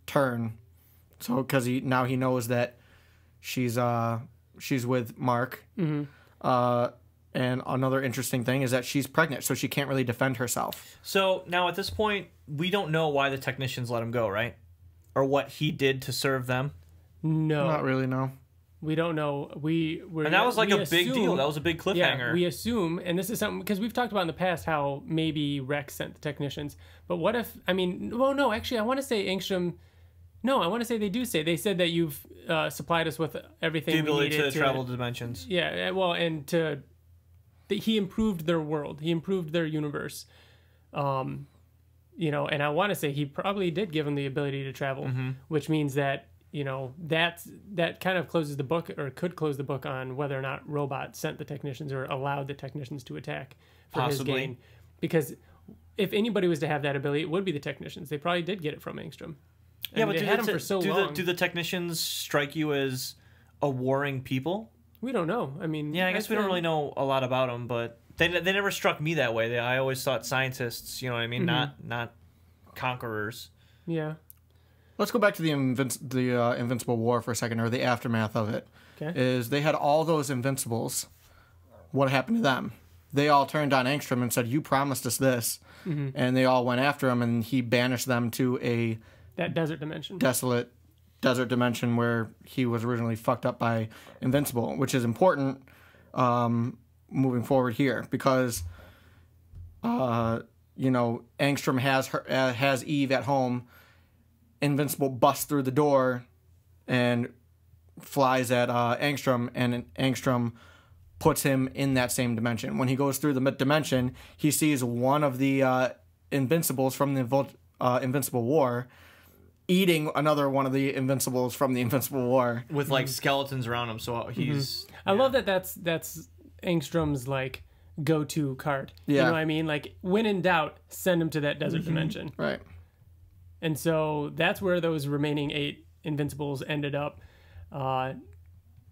turn." So because now he knows that she's with Mark. And another interesting thing is that she's pregnant, so she can't really defend herself.
So now at this point, we don't know why the technicians let him go, right? Or what he did to serve them?
No.
Not really, no.
We don't know.
And that was like a big deal. That was a big cliffhanger.
Yeah, we assume, and this is something, because we've talked about in the past how maybe Rex sent the technicians. But what if, no, actually, I want to say Angstrom... No, I want to say they do say. They said that you've supplied us with everything we needed.
The ability to travel dimensions.
Yeah, well, and he improved their world. He improved their universe. And I want to say he probably did give them the ability to travel, which means that, that kind of closes the book, or could close the book on whether or not Robot sent the technicians or allowed the technicians to attack for his gain. Because if anybody was to have that ability, it would be the technicians. They probably did get it from Angstrom.
Yeah, but
they had him for so long.
Do the technicians strike you as a warring people?
We don't know.
I guess we don't really know a lot about them, but they never struck me that way. I always thought scientists, not conquerors.
Yeah.
Let's go back to the Invincible War for a second, or the aftermath of it.
Okay.
Is they had all those Invincibles. What happened to them? They all turned on Angstrom and said, "You promised us this," and they all went after him, and he banished them to
that desert dimension.
Desolate desert dimension where he was originally fucked up by Invincible, which is important moving forward here because Angstrom has Eve at home. Invincible busts through the door and flies at Angstrom, and Angstrom puts him in that same dimension. When he goes through the dimension, he sees one of the Invincibles from the Invincible War eating another one of the Invincibles from the Invincible War.
With, skeletons around him, so he's...
I love that that's Angstrom's, go-to card.
Yeah.
You know what I mean? When in doubt, send him to that desert dimension.
Right.
And so that's where those remaining 8 Invincibles ended up.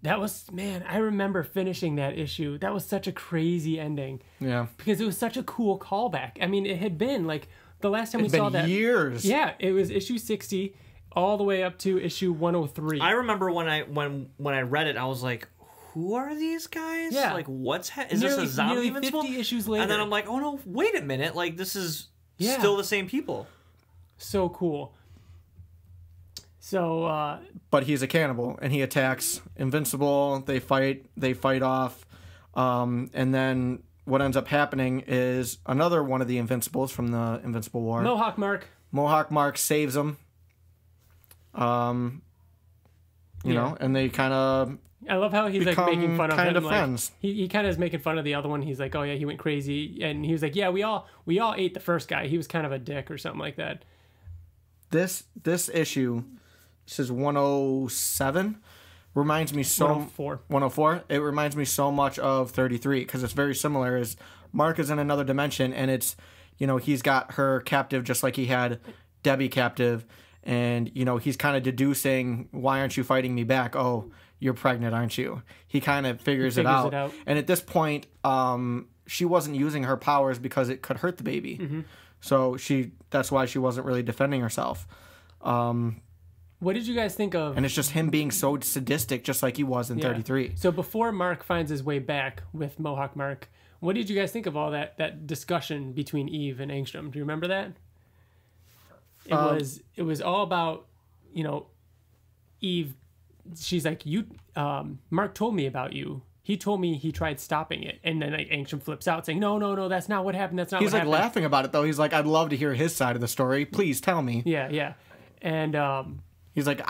That was, man, I remember finishing that issue. That was such a crazy ending.
Yeah.
Because it was such a cool callback. I mean, it had been like the last time we saw that.
Years.
Yeah, it was issue 60 all the way up to issue 103.
I remember when I read it, I was like, who are these guys?
Yeah.
Like, is this a zombie
nearly
Invincible?
50 issues later.
And then I'm like, oh no, wait a minute. Like, this is still the same people.
So cool. So,
but he's a cannibal, and he attacks Invincible. They fight off, and then what ends up happening is another one of the Invincibles from the Invincible War.
Mohawk
Mark saves him. You know, and they kind of.
I love how he's like making fun of him.
Kind of
like,
friends.
He kind of is making fun of the other one. He's like, oh yeah, he went crazy, and he was like, yeah, we all ate the first guy. He was kind of a dick or something like that.
This issue. This is 107. Reminds me so
104.
104. It reminds me so much of 33 because it's very similar. As Mark is in another dimension, and it's, you know, he's got her captive just like he had Debbie captive, and you know he's kind of deducing, why aren't you fighting me back? Oh, you're pregnant, aren't you? He kind of figures it out. And at this point, she wasn't using her powers because it could hurt the baby. Mm-hmm. So that's why she wasn't really defending herself.
What did you guys think of?
And it's just him being so sadistic, just like he was in 33.
So before Mark finds his way back with Mohawk Mark, what did you guys think of all that discussion between Eve and Angstrom? Do you remember that? It was all about, you know, Eve. She's like, Mark told me about you. He told me he tried stopping it, and then like Angstrom flips out, saying, "No, that's not what happened. That's not."
He's
what
like
happened.
laughing about it though. He's like, "I'd love to hear his side of the story. Please tell me."
Yeah, and
he's like,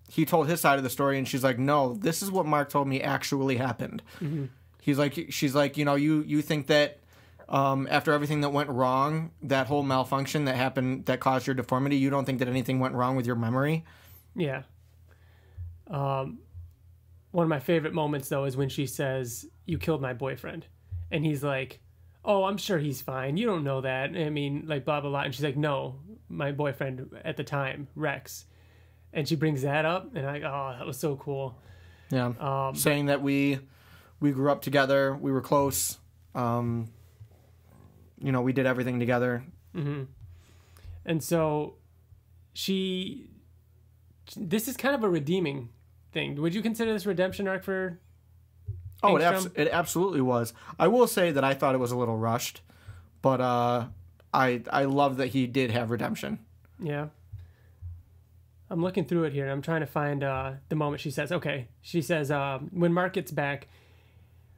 he told his side of the story, and she's like, "No, this is what Mark told me actually happened." Mm-hmm. She's like, you know, you think that after everything that went wrong, that whole malfunction that happened that caused your deformity, you don't think that anything went wrong with your memory?
Yeah. One of my favorite moments, though, is when she says, "You killed my boyfriend." And he's like, "Oh, I'm sure he's fine. You don't know that. I mean, like, blah, blah, blah." And she's like, "No, my boyfriend at the time, Rex." And she brings that up, and that was so cool.
Yeah. Saying that we grew up together. We were close. You know, we did everything together.
Mm-hmm. And so this is kind of a redeeming thing. Would you consider this redemption arc for Angstrom?
It absolutely was. I will say that I thought it was a little rushed, but I love that he did have redemption.
Yeah. I'm looking through it here, and I'm trying to find the moment she says, when Mark gets back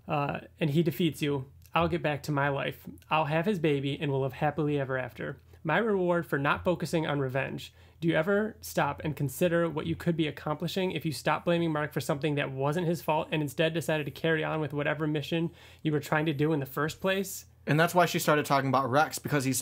and he defeats you, I'll get back to my life. I'll have his baby, and we'll live happily ever after. My reward for not focusing on revenge. Do you ever stop and consider what you could be accomplishing if you stopped blaming Mark for something that wasn't his fault and instead decided to carry on with whatever mission you were trying to do in the first place?
And that's why she started talking about Rex, because she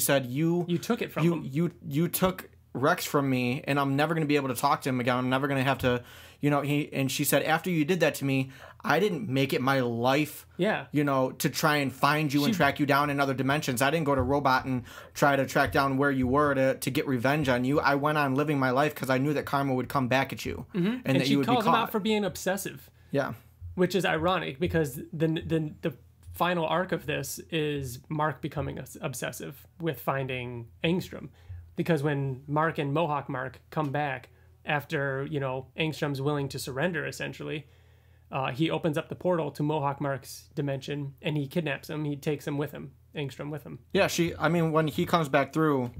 said you
took it from him.
You took Rex from me, and I'm never going to be able to talk to him again. I'm never going to have to, you know, she said, after you did that to me, I didn't make it my life, you know, to try and find you and track you down in other dimensions. I didn't go to Robot and try to track down where you were to get revenge on you. I went on living my life because I knew that karma would come back at you, and that you would be caught.
She calls him out for being obsessive.
Yeah.
Which is ironic because the final arc of this is Mark becoming obsessive with finding Angstrom. Because when Mark and Mohawk Mark come back after, you know, Angstrom's willing to surrender, essentially, he opens up the portal to Mohawk Mark's dimension, and he kidnaps him. He takes him with him, Angstrom with him. Yeah,
when he comes back through,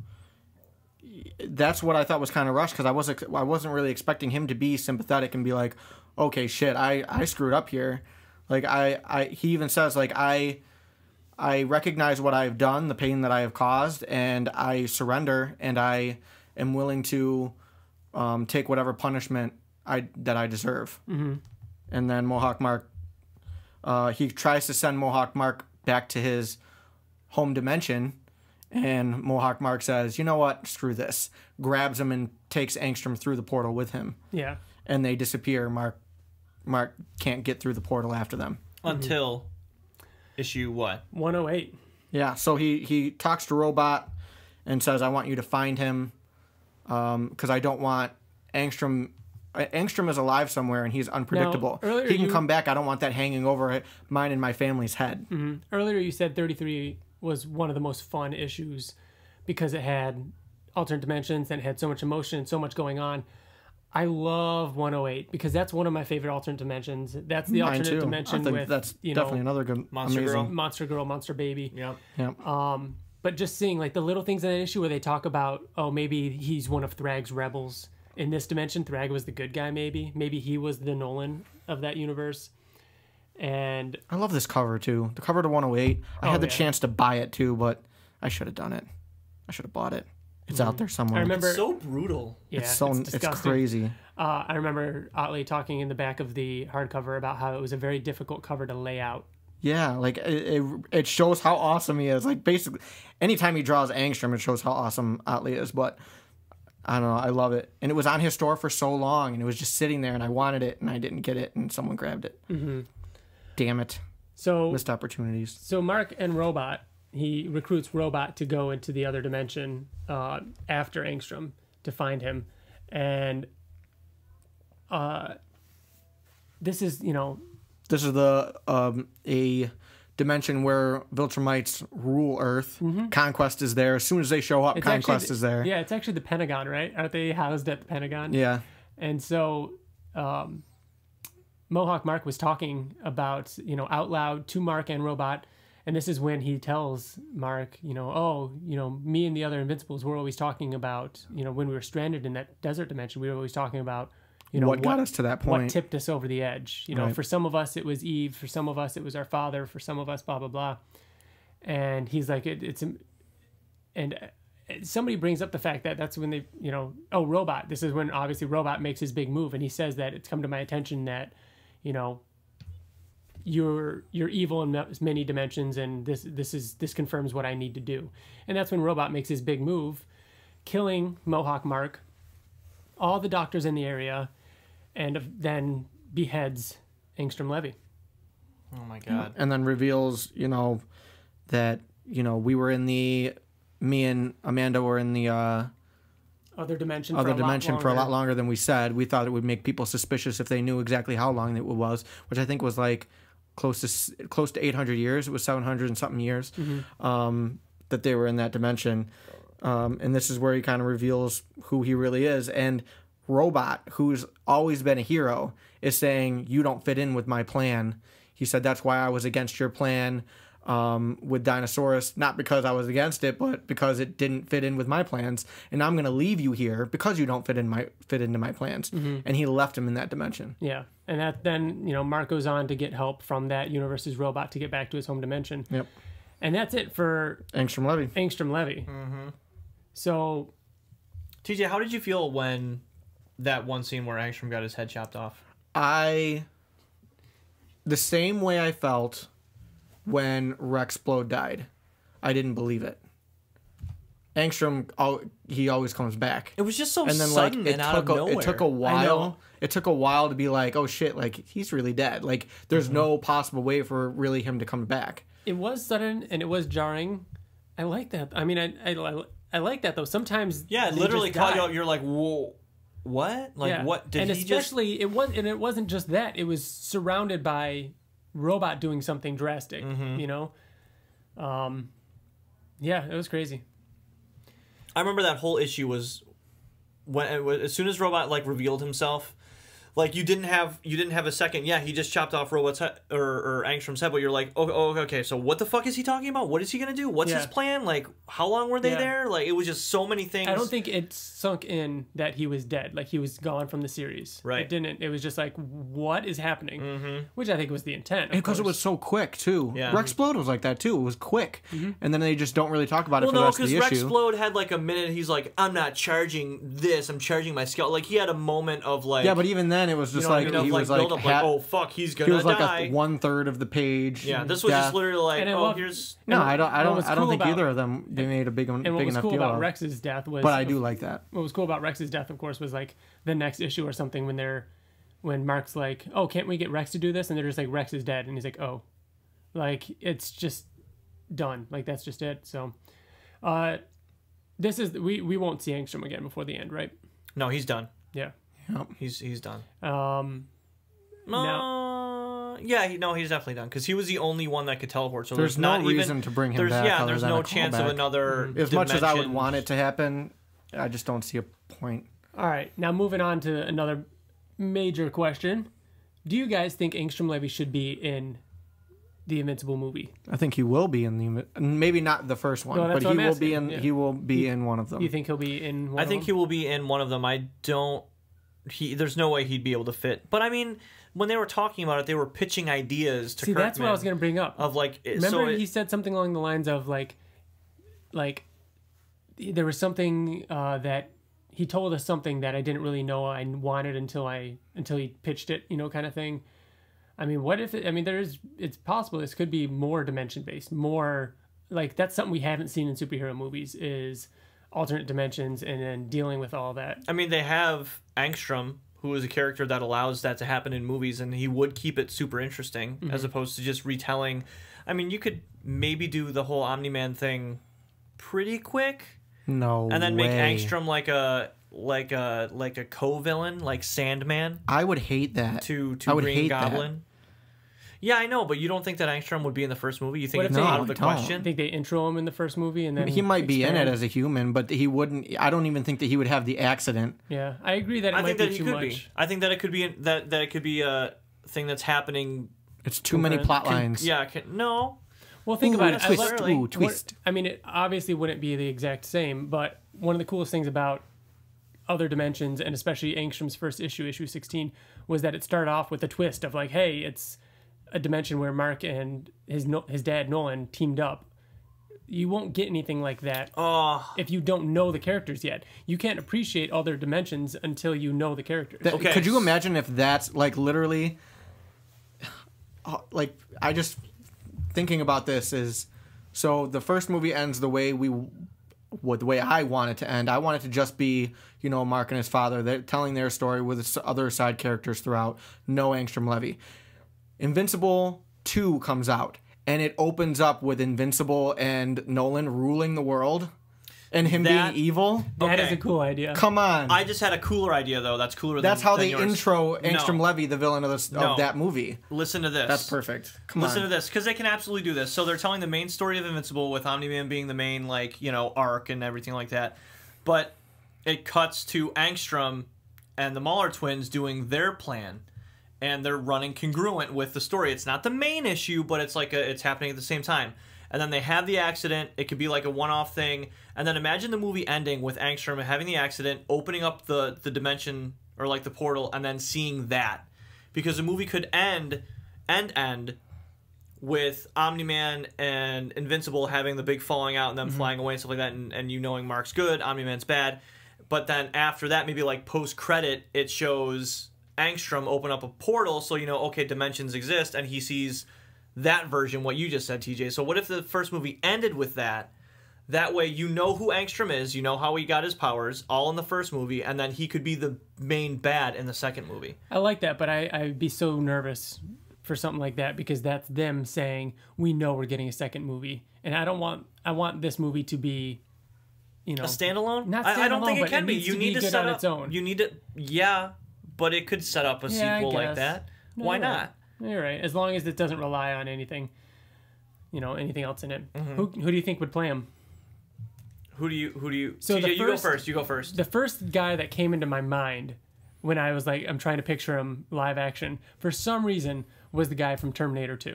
that's what I thought was kind of rushed, because I wasn't really expecting him to be sympathetic and be like, okay, shit, I screwed up here. Like, he even says, like, I recognize what I've done, the pain that I have caused, and I surrender, and I am willing to take whatever punishment that I deserve. Mm-hmm. And then Mohawk Mark, he tries to send Mohawk Mark back to his home dimension, and Mohawk Mark says, "You know what? Screw this." Grabs him and takes Angstrom through the portal with him.
Yeah.
And they disappear. Mark can't get through the portal after them.
Until issue what?
108.
Yeah, so he talks to Robot and says, "I want you to find him because I don't want Angstrom Angstrom is alive somewhere and he's unpredictable.
Now,
he can come back. I don't want that hanging over mine and my family's head.
Mm-hmm. Earlier you said 33 was one of the most fun issues because it had alternate dimensions and it had so much emotion and so much going on. I love 108 because that's one of my favorite alternate dimensions. That's the
Mine
alternate
too.
dimension
I think
with
that's definitely another good
Monster Girl.
Monster Girl, Monster Baby.
Yep.
But just seeing like the little things in that issue where they talk about, oh, maybe he's one of Thrag's rebels. In this dimension, Thrag was the good guy, maybe. Maybe he was the Nolan of that universe. And
I love this cover too. The cover to 108. I had the chance to buy it too, but I should have done it. I should have bought it. It's out there somewhere.
I remember
It's so brutal.
Yeah,
it's crazy.
I remember Ottley talking in the back of the hardcover about how it was a very difficult cover to lay out.
Yeah, like it shows how awesome he is. Like basically, anytime he draws Angstrom, it shows how awesome Ottley is. But I don't know, I love it. And it was on his store for so long, and it was just sitting there, and I wanted it, and I didn't get it, and someone grabbed it. Mm-hmm. Damn it! Missed opportunities.
So Mark and Robot, he recruits Robot to go into the other dimension after Angstrom to find him, and this is
This is the a dimension where Viltrumites rule Earth. Mm-hmm. Conquest is there. As soon as they show up, Conquest is there.
Yeah, it's actually the Pentagon, right? Aren't they housed at the Pentagon?
Yeah.
And so Mohawk Mark was talking about, out loud to Mark and Robot. And this is when he tells Mark, me and the other Invincibles were always talking about, when we were stranded in that desert dimension, we were always talking about,
what got us to that point?
What tipped us over the edge?
Right.
For some of us it was Eve, for some of us it was our father, for some of us blah blah blah. And he's like, somebody brings up the fact that that's when they, Robot. This is when obviously Robot makes his big move, and he says that it's come to my attention that, you're evil in many dimensions, and this confirms what I need to do. And that's when Robot makes his big move, killing Mohawk Mark, all the doctors in the area, and then beheads Angstrom Levy.
Oh my god.
And then reveals, that, we were in me and Amanda were in the
other dimension
for a lot longer than we said. We thought it would make people suspicious if they knew exactly how long it was, which I think was like close to 800 years. It was 700 and something years, that they were in that dimension. And this is where he kind of reveals who he really is. And Robot, who's always been a hero, is saying, you don't fit in with my plan. He said, that's why I was against your plan with Dinosaurus, not because I was against it, but because it didn't fit in with my plans. And I'm going to leave you here because you don't fit into my plans. Mm-hmm. And he left him in that dimension.
Yeah. And then, Mark goes on to get help from that universe's Robot to get back to his home dimension.
Yep.
And that's it for
Angstrom Levy.
Mm-hmm. So,
TJ, how did you feel when that one scene where Angstrom got his head chopped off?
The same way I felt when Rexplode died. I didn't believe it. Angstrom, he always comes back.
It was just so sudden and out of nowhere.
It took a while. It took a while to be like, oh shit, like he's really dead. Like there's no possible way for really him to come back.
It was sudden and it was jarring. I like that. I mean, I like that though. Sometimes
it literally caught you out. You're like, whoa, what? Like what did he just?
It wasn't just that. It was surrounded by Robot doing something drastic. It was crazy.
I remember that whole issue was when as soon as Robot revealed himself, you didn't have a second. Yeah, he just chopped off Robot's head or Angstrom's head, but you're like, oh, okay. So what the fuck is he talking about? What is he gonna do? What's his plan? Like, how long were they there? Like, it was just so many things.
I don't think it sunk in that he was dead. Like he was gone from the series.
Right.
It didn't. It was just like, what is happening? Mm-hmm. Which I think was the intent.
Because it was so quick too.
Yeah.
Rexplode was like that too. It was quick, and then they just don't really talk about it for the rest of the issue.
Well, no, because Rexplode had a minute. He's like, I'm not charging this. I'm charging my skill. Like he had a moment of
Yeah, but even then it was just he was
oh fuck, he's gonna die.
He was like 1/3 of the page.
Yeah, this was just literally here's.
No, I don't think either of them they made a big enough deal.
And what was cool about Rex's death was.
But I do like that.
What was cool about Rex's death, of course, was the next issue or something when Mark's like, oh, can't we get Rex to do this? And they're just like, Rex is dead, and he's like, oh, it's just done. That's just it. So, this is we won't see Angstrom again before the end, right?
No, he's done.
Yeah.
Yep.
He's done.
No.
Yeah, he's definitely done because he was the only one that could teleport. So
there's no reason to bring him back.
Yeah,
other
there's
than
no
a
chance of
callback.
another.
As much as I would want it to happen, I just don't see a point.
All right, now moving on to another major question: do you guys think Angstrom Levy should be in the Invincible movie?
I think he will be in the maybe not the first one,
No, that's
but
what
he
I'm
will
asking.
be in.
Yeah.
He will be in one of them.
You think he'll be in one
I
of
think
them?
he will be in one of them. I don't. There's no way he'd be able to fit. But I mean, when they were talking about it, they were pitching ideas to
See,
Kirkman.
that's what I was going to bring up.
Of like,
Remember, he said something along the lines of like there was something that he told us something that I didn't really know I wanted until he pitched it, kind of thing. I mean, what if it's possible this could be more dimension based, more like that's something we haven't seen in superhero movies is alternate dimensions and then dealing with all that.
I mean, they have Angstrom, who is a character that allows that to happen in movies, and he would keep it super interesting as opposed to just retelling. I mean, you could maybe do the whole Omni-Man thing pretty quick.
No
and then
way.
make Angstrom like a co-villain, like Sandman.
I would hate that.
To
I would
Green
hate
Goblin.
That.
Yeah, I know, but you don't think that Angstrom would be in the first movie? You think
What
it's
if
out
they-
of the
I don't.
question?
I think they intro him in the first movie and then
He might be in it
expand.
as a human, but he wouldn't. I don't even think that he would have the accident.
Yeah, I agree that it
I
might
think
be
that he
too
could
much.
be. I think that it could be that it could be a thing that's happening.
It's too many plot lines.
Yeah, no.
Well, think
Ooh,
about it.
twist.
I love-
Really?
Ooh, twist.
I mean, it obviously wouldn't be the exact same, but one of the coolest things about other dimensions, and especially Angstrom's first issue 16, was that it started off with a twist of like, hey, it's a dimension where Mark and his dad Nolan teamed up. You won't get anything like that if you don't know the characters yet. You can't appreciate other dimensions until you know the characters.
Okay.
Could you imagine if that's like literally, like I just thinking about this is, so the first movie ends the way the way I want it to end. I want it to just be, Mark and his father. They're telling their story with other side characters throughout. No Angstrom Levy. Invincible 2 comes out, and it opens up with Invincible and Nolan ruling the world, and him being evil.
That is
Okay.
a cool idea.
Come on.
I just had a cooler idea though. That's cooler.
That's
than,
how
than
they
yours.
intro Angstrom
No.
Levy, the villain of that movie.
Listen to this.
That's perfect. Come
Listen
on.
to this, because they can absolutely do this. So they're telling the main story of Invincible with Omni-Man being the main, arc and everything like that. But it cuts to Angstrom and the Mauler twins doing their plan, and they're running congruent with the story. It's not the main issue, but it's it's happening at the same time. And then they have the accident. It could be like a one-off thing. And then imagine the movie ending with Angstrom having the accident, opening up the dimension or like the portal, and then seeing that. Because the movie could end with Omni-Man and Invincible having the big falling out and them flying away and stuff like that, and you knowing Mark's good, Omni-Man's bad. But then after that, maybe like post-credit, it shows Angstrom open up a portal so okay, dimensions exist, and he sees that version, what you just said, TJ. So what if the first movie ended with that? That way you know who Angstrom is, you know how he got his powers, all in the first movie, and then he could be the main bad in the second movie.
I like that, but I'd be so nervous for something like that because that's them saying we know we're getting a second movie, and I want this movie to be,
A standalone?
Not
I don't
standalone,
think it
but
can
it
be.
needs
You
to
need
be
to
good
set
on
up
its own.
You need to, yeah, but it could set up a
Yeah, I
sequel like
guess.
that.
No,
Why
you're right.
not?
You're right. As long as it doesn't rely on anything, anything else in it. Who do you think would play him?
Who do you?
So
TJ,
the
you go
first-
first. You go first.
The first guy that came into my mind when I was like, I'm trying to picture him live action, for some reason, was the guy from Terminator 2.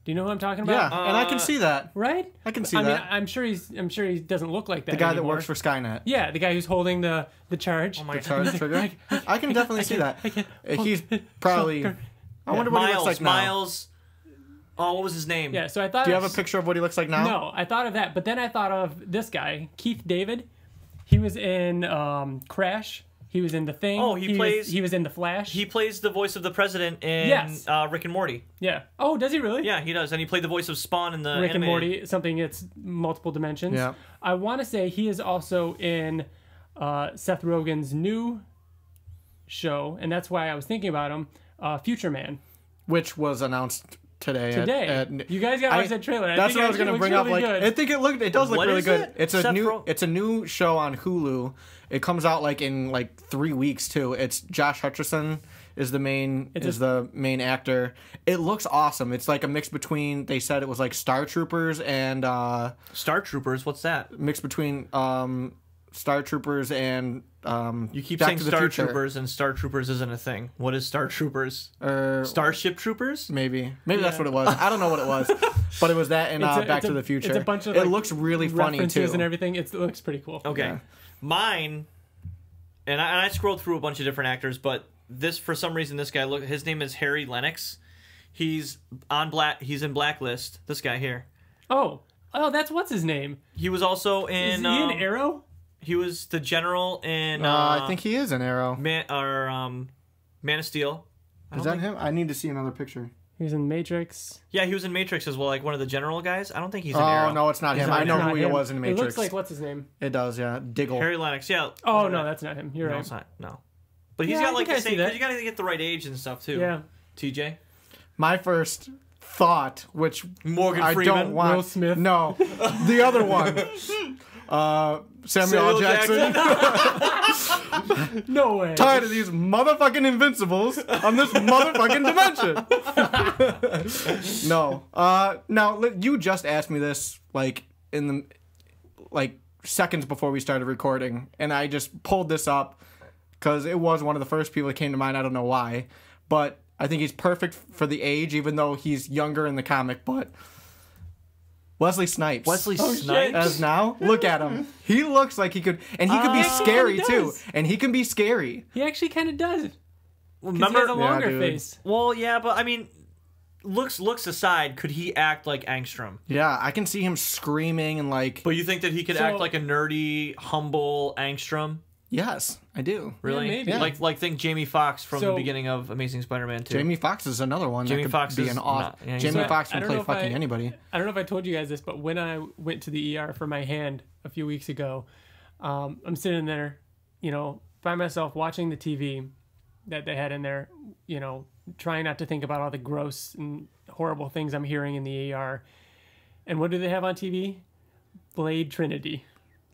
Do you know who I'm talking
Yeah,
about?
and I can see that.
Right?
I can see
I
that.
mean, I'm sure he doesn't look like that.
The guy that
anymore.
works for Skynet.
Yeah, the guy who's holding the charge.
Oh my
The
god.
charge trigger. I can definitely see that. He's probably. I wonder what he looks like now.
Miles. Oh, what was his name?
Yeah, so I thought.
Do you have a picture of what he looks like now?
No, I thought of that, but then I thought of this guy, Keith David. He was in Crash. He was in The Thing.
Oh, he
was in The Flash.
He plays the voice of the president in
Yes.
Rick and Morty.
Yeah. Oh, does he really?
Yeah, he does, and he played the voice of Spawn in the
Rick and
animated.
Morty, something that's multiple dimensions.
Yeah.
I want to say he is also in Seth Rogen's new show, and that's why I was thinking about him, Future Man.
Which was announced today.
You guys got to watch that trailer.
That's what I was going to bring up.
Really
like, I think it does look really good.
It's
a new show on Hulu. It comes out like in 3 weeks too. It's Josh Hutcherson is the main actor. It looks awesome. It's like a mix between, they said it was like Star Troopers and
Star Troopers. What's that?
Mix between Star Troopers and
you keep
Back
saying
to the
Star
Future.
Troopers, and Star Troopers isn't a thing. What is Star Troopers? Starship Troopers?
Maybe that's what it was. I don't know what it was, but it was that and Back to the Future.
It's a bunch of
it looks really funny too,
and everything. It looks pretty cool.
Okay,
yeah.
Mine, and I scrolled through a bunch of different actors, but this, for some reason, this guy, look, his name is Harry Lennix. He's in Blacklist. This guy here.
Oh, that's what's his name.
He was also in.
Is he in Arrow?
He was the general in.
I think he is in Arrow.
Man of Steel.
Is that him? I need to see another picture.
He was in Matrix.
Yeah, he was in Matrix as well, like one of the general guys. I don't think he's in Arrow.
Oh, no, it's not him. I know who he was in Matrix.
It looks like, what's his name?
It does, yeah. Diggle.
Harry Lennix, yeah.
Oh, no, that's not him. You're
no,
right.
It's not. No. But he's
Yeah,
got
I
like
think
the
I see
same,
that.
you gotta get the right age and stuff too.
Yeah.
TJ?
My first thought, which
Morgan
I
Freeman.
don't want.
Will Smith.
No, the other one. Samuel L. Jackson.
No way.
Tired of these motherfucking Invincibles on this motherfucking dimension. No. Now, you just asked me this, seconds before we started recording, and I just pulled this up because it was one of the first people that came to mind. I don't know why, but I think he's perfect for the age, even though he's younger in the comic, but... Wesley Snipes.
Wesley Snipes?
As now, look at him. He looks like he could, and he could be scary too. And he can be scary.
He actually kind of does.
Remember,
he has a longer face.
Well, yeah, but I mean, looks aside, could he act like Angstrom?
Yeah, I can see him screaming and like.
But you think that he could act like a nerdy, humble Angstrom?
Yes, I do.
Really?
Yeah, maybe.
Yeah.
Like think Jamie Foxx from the beginning of Amazing Spider-Man 2.
Jamie Foxx is another one.
Jamie
that could
Foxx
be
is
an off.
not- yeah,
Jamie
he's
Foxx
I
can
don't
play
know if
fucking anybody.
I don't know if I told you guys this, but when I went to the ER for my hand a few weeks ago, I'm sitting there, by myself watching the TV that they had in there, trying not to think about all the gross and horrible things I'm hearing in the ER. And what do they have on TV? Blade Trinity.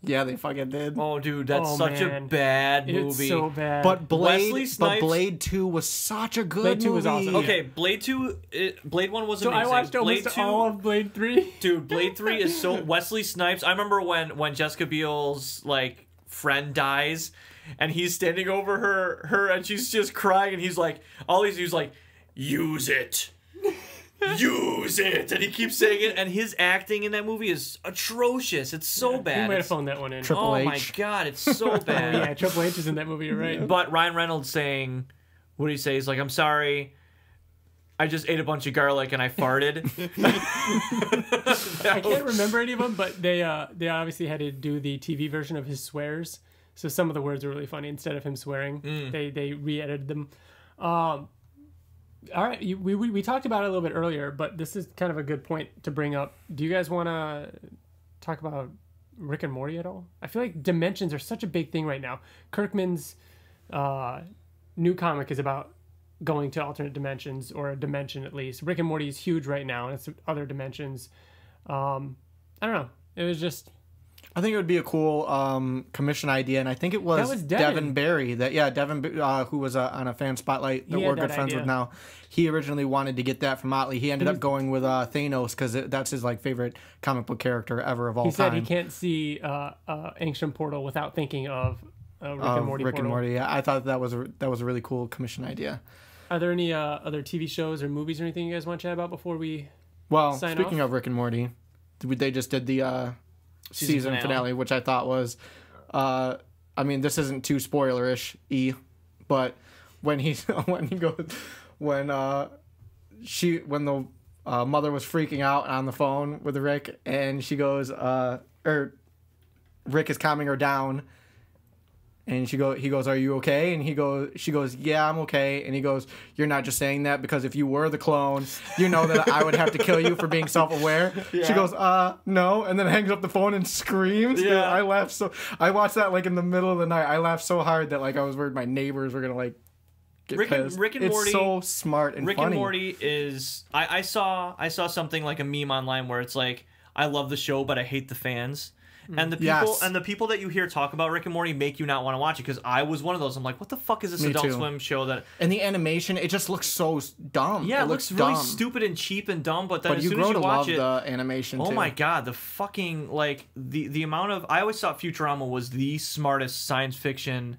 Yeah, they fucking did.
Oh, dude, that's such a bad movie.
It's so bad.
But
Wesley Snipes-
Blade 2 was such a good
Blade 2 was
movie.
awesome.
Okay, Blade 2, Blade 1 was
So
amazing.
I watched almost
Blade 2,
all of Blade 3.
Dude, Blade 3 is so... Wesley Snipes, I remember when Jessica Biel's, friend dies, and he's standing over her, and she's just crying, and he's like... He's like, use it. Use it. And he keeps saying it, and his acting in that movie is atrocious. It's so bad.
You might have phoned that one in.
Triple
Oh
H.
my god, it's so bad.
Yeah, Triple H is in that movie, you're right.
But Ryan Reynolds saying, what do you say? He's like, I'm sorry, I just ate a bunch of garlic and I farted.
I can't remember any of them, but they obviously had to do the TV version of his swears. So some of the words are really funny. Instead of him swearing, they re-edited them. All right, we talked about it a little bit earlier, but this is kind of a good point to bring up. Do you guys want to talk about Rick and Morty at all? I feel like dimensions are such a big thing right now. Kirkman's new comic is about going to alternate dimensions, or a dimension at least. Rick and Morty is huge right now, and it's other dimensions. I don't know. It was just...
I think it would be a cool commission idea, and I think it was Devin Barry who was on a fan spotlight that we're good friends with now. He originally wanted to get that from Ottley. He ended up going with Thanos because that's his favorite comic book character ever of all time.
He said he can't see Angstrom Portal without thinking of Rick and Morty.
Rick and Morty. Yeah, I thought that was a really cool commission idea.
Are there any other TV shows or movies or anything you guys want to chat about before we?
Well,
sign
speaking
off?
of Rick and Morty, they just did the season finale, which I thought was, this isn't too spoilerish, but when the mother was freaking out on the phone with Rick, and she goes, Rick is calming her down, and he goes, "Are you okay?" And she goes, "Yeah, I'm okay." And he goes, "You're not just saying that because if you were the clone, you know that I would have to kill you for being self-aware." Yeah. She goes, "No," and then hangs up the phone and screams. Yeah. Dude, I laughed I watched that in the middle of the night. I laughed so hard that I was worried my neighbors were gonna
Rick and Morty.
It's so smart and
Rick
funny.
and Morty is. I saw something like a meme online where it's like, I love the show, but I hate the fans. And the people that you hear talk about Rick and Morty make you not want to watch it, because I was one of those. I'm like, what the fuck is this Adult Swim show that?
And the animation, it just looks so dumb.
Yeah, it looks really stupid and cheap and dumb. But then as soon as you watch it,
the animation.
Oh my god, the fucking like the amount of. I always thought Futurama was the smartest science fiction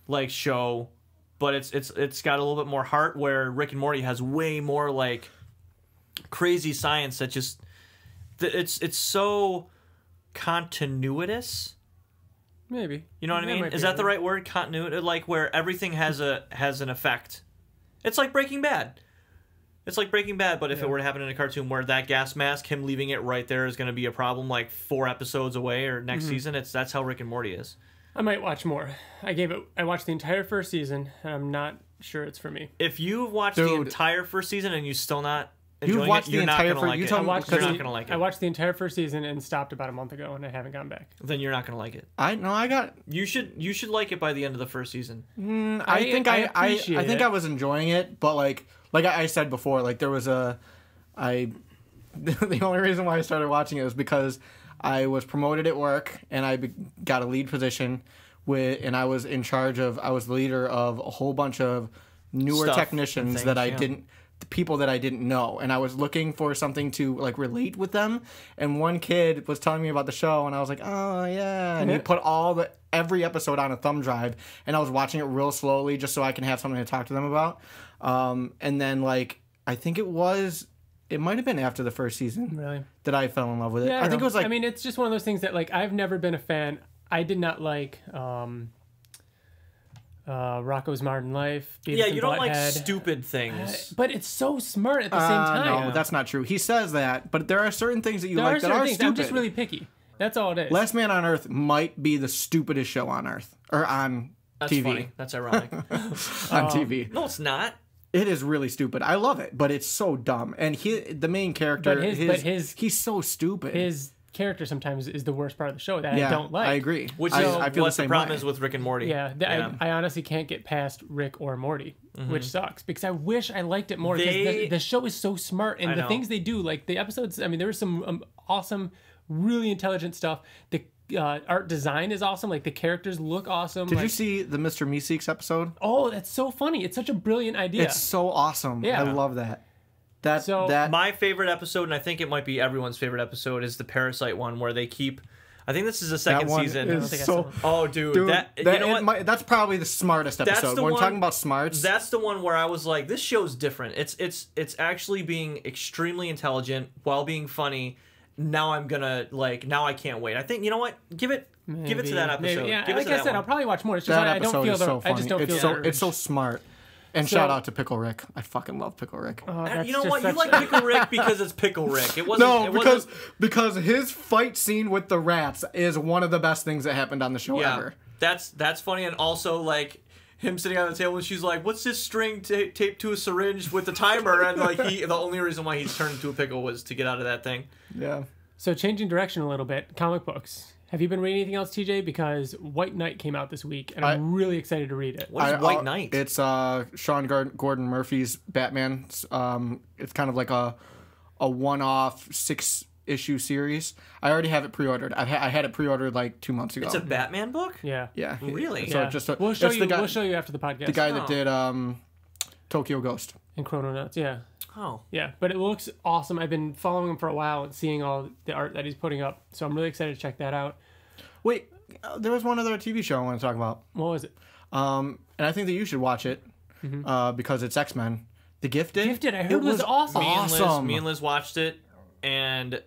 like show, but it's got a little bit more heart. Where Rick and Morty has way more like crazy science that just it's so continuous.
Maybe.
You know what I mean? Is that the right word? Continuity, like where everything has an effect. It's like Breaking Bad. It's like Breaking Bad, but if it were to happen in a cartoon where that gas mask, him leaving it right there, is going to be a problem like 4 episodes away or next season. That's how Rick and Morty is.
I might watch more. I watched the entire first season, and I'm not sure it's for me.
If you've watched the entire first season and you still not enjoying it, you're not going to like it. You're not going to like it.
I watched the entire first season and stopped about a month ago, and I haven't gone back.
Then you're not going to like it.
You
should like it by the end of the first season.
I think I was enjoying it, but like I said before, like there was the only reason why I started watching it was because I was promoted at work and I got a lead position and I was the leader of a whole bunch of newer technicians people that I didn't know, and I was looking for something to like relate with them, and one kid was telling me about the show and I was like, oh yeah, and he put every episode on a thumb drive, and I was watching it real slowly just so I can have something to talk to them about, and then like I think it might have been after the first season that I fell in love with it.
Yeah,
I think it was like,
I mean, it's just one of those things that like I've never been a fan. I did not like Rocko's Modern Life.
Yeah, you don't like stupid things.
But it's so smart at the same time.
No, that's not true. He says that, but there are certain things that you like that are stupid.
I'm just really picky. That's all it is.
Last Man on Earth might be the stupidest show on Earth. Or on
That's
TV.
Funny. That's ironic.
On TV.
No, it's not.
It is really stupid. I love it, but it's so dumb. And the main character, he's so stupid.
His character sometimes is the worst part of the show that I don't like.
I agree.
I feel the problem
way.
is with Rick and Morty.
Yeah, I honestly can't get past Rick or Morty, which sucks because I wish I liked it more because the show is so smart and the things they do, like the episodes. I mean, there was some awesome, really intelligent stuff. The art design is awesome. Like the characters look awesome.
Did you see the Mr. Meeseeks episode?
Oh, that's so funny. It's such a brilliant idea.
It's so awesome. Yeah. I love that.
My favorite episode, and I think it might be everyone's favorite episode, is the Parasite one where they keep. I think this is the second season. Dude, you know what?
That's probably the smartest episode. When we're talking about smarts,
that's the one where I was like, this show's different. It's actually being extremely intelligent while being funny. Now I'm gonna now I can't wait. I think, you know what? Give it to that episode.
Maybe, yeah,
give
like I said, I'll probably watch more. It's just
that
I don't feel
so funny.
I just don't feel
it's so smart. And shout out to Pickle Rick. I fucking love Pickle Rick.
You know what? You like Pickle Rick because it's Pickle Rick. It wasn't.
Because his fight scene with the rats is one of the best things that happened on the show ever.
That's funny, and also like him sitting on the table and she's like, "What's this string taped to a syringe with the timer?" And like the only reason why he's turned into a pickle was to get out of that thing.
Yeah.
So changing direction a little bit, comic books. Have you been reading anything else, TJ? Because White Knight came out this week, and I'm really excited to read it.
What is White Knight?
It's Sean Gordon Murphy's Batman. It's kind of like a one-off 6-issue series. I already have it pre-ordered. I had it pre-ordered like 2 months ago.
It's a Batman book?
Yeah.
Yeah.
Really?
So
we'll show you after the podcast.
The guy that did Tokyo Ghost.
And Chrononauts, yeah.
Oh.
Yeah, but it looks awesome. I've been following him for a while and seeing all the art that he's putting up, so I'm really excited to check that out.
Wait, there was one other TV show I want to talk about.
What was it?
And I think that you should watch it because it's X-Men. The Gifted.
Gifted, I heard it was awesome.
Me and Liz watched it, and it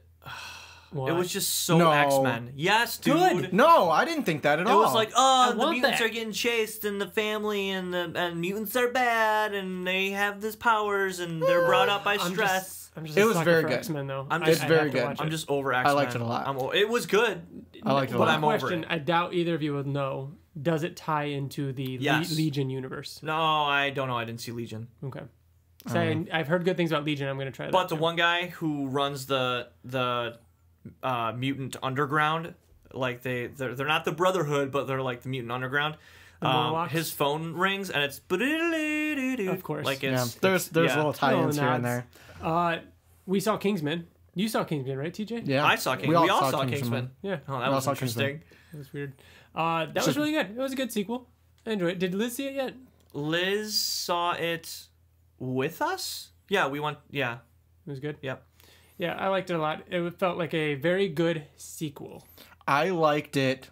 was just so X-Men. Yes, dude.
Good.
No, I didn't think that at all.
It was like, the mutants are getting chased, and the family, and mutants are bad, and they have these powers, and they're brought up by stress.
It was very good.
X-Men, though.
It's very good.
I'm just over X-Men.
I liked it a lot.
It was good.
I liked it a
but
lot.
I'm over it.
I doubt either of you will know. Does it tie into the Legion universe?
No, I don't know. I didn't see Legion.
Okay. So I've heard good things about Legion. I'm going to try that.
But the one guy who runs the mutant underground, like they're not the Brotherhood, but they're like the mutant underground. His phone rings and it's
Of course.
Like
Yeah,
it's
there's little tie-ins here and
nods.
there.
We saw Kingsman. You saw Kingsman, right, TJ?
Yeah,
I saw Kingsman. We all saw Kingsman.
Yeah.
Oh, that was interesting.
That was weird. That was really good. It was a good sequel. I enjoyed it. Did Liz see it yet?
Liz saw it with us. Yeah, we went. Yeah,
It was good.
yep.
Yeah, I liked it a lot. It felt like a very good sequel.
I liked it.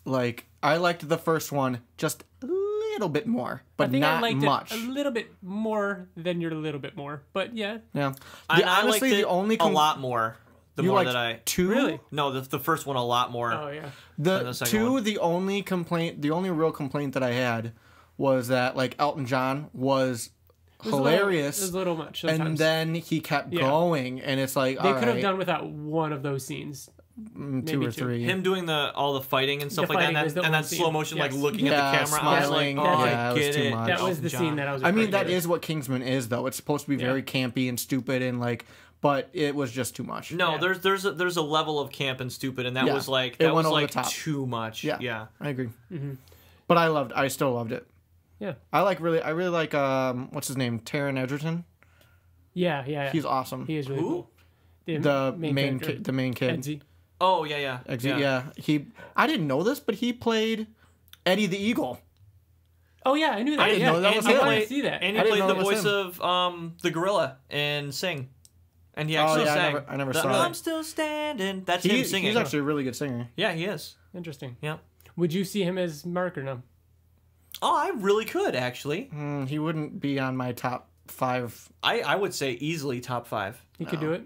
I liked the first one just a little bit more, but
I think
not
I liked
much.
it a little bit more than your little bit more. But yeah.
Yeah,
I liked it a lot more. The
you
more
liked
that I
two.
Really?
no, the first one a lot more.
Oh yeah.
The
second
two,
one.
the only real complaint that I had was that Elton John was hilarious,
It was a little much sometimes.
and then he kept
Yeah.
going, and it's like
They
all
could have
right,
done without one of those scenes.
two
maybe
or
two.
three.
Him doing all the fighting and stuff
The
like
fighting
that,
was the
and
one
that
scene.
slow motion,
Yes.
looking at
Yeah,
the camera. I was
smiling.
like, oh,
Yeah,
I
it was
get
too
it.
much.
That was
Elton
the
John.
scene that I was.
I mean,
referring
that
to.
is what Kingsman is, though. It's supposed to be very campy and stupid, and but it was just too much.
No,
Yeah.
there's a level of camp and stupid, and that
Yeah.
was
It went over the top.
too much.
Yeah, I agree.
Mm-hmm.
But I still loved it.
Yeah.
I really like what's his name, Taron Egerton.
Yeah.
He's awesome.
He is really
Who?
cool.
The main
character.
the main kid.
Edsy.
Oh yeah.
Yeah. I didn't know this, but he played Eddie the Eagle.
Oh yeah, I knew that.
I didn't
yeah.
know that was
I
him.
wanted to see that.
And
I
he
didn't
played
know
the
that was
voice of the gorilla in Sing. And he actually sang.
I never saw
I'm
it.
still standing. That's him singing.
He's actually a really good singer.
Yeah, he is.
Interesting.
Yeah.
Would you see him as Mark or no?
Oh, I really could actually.
He wouldn't be on my top 5.
I would say easily top 5.
He could do it.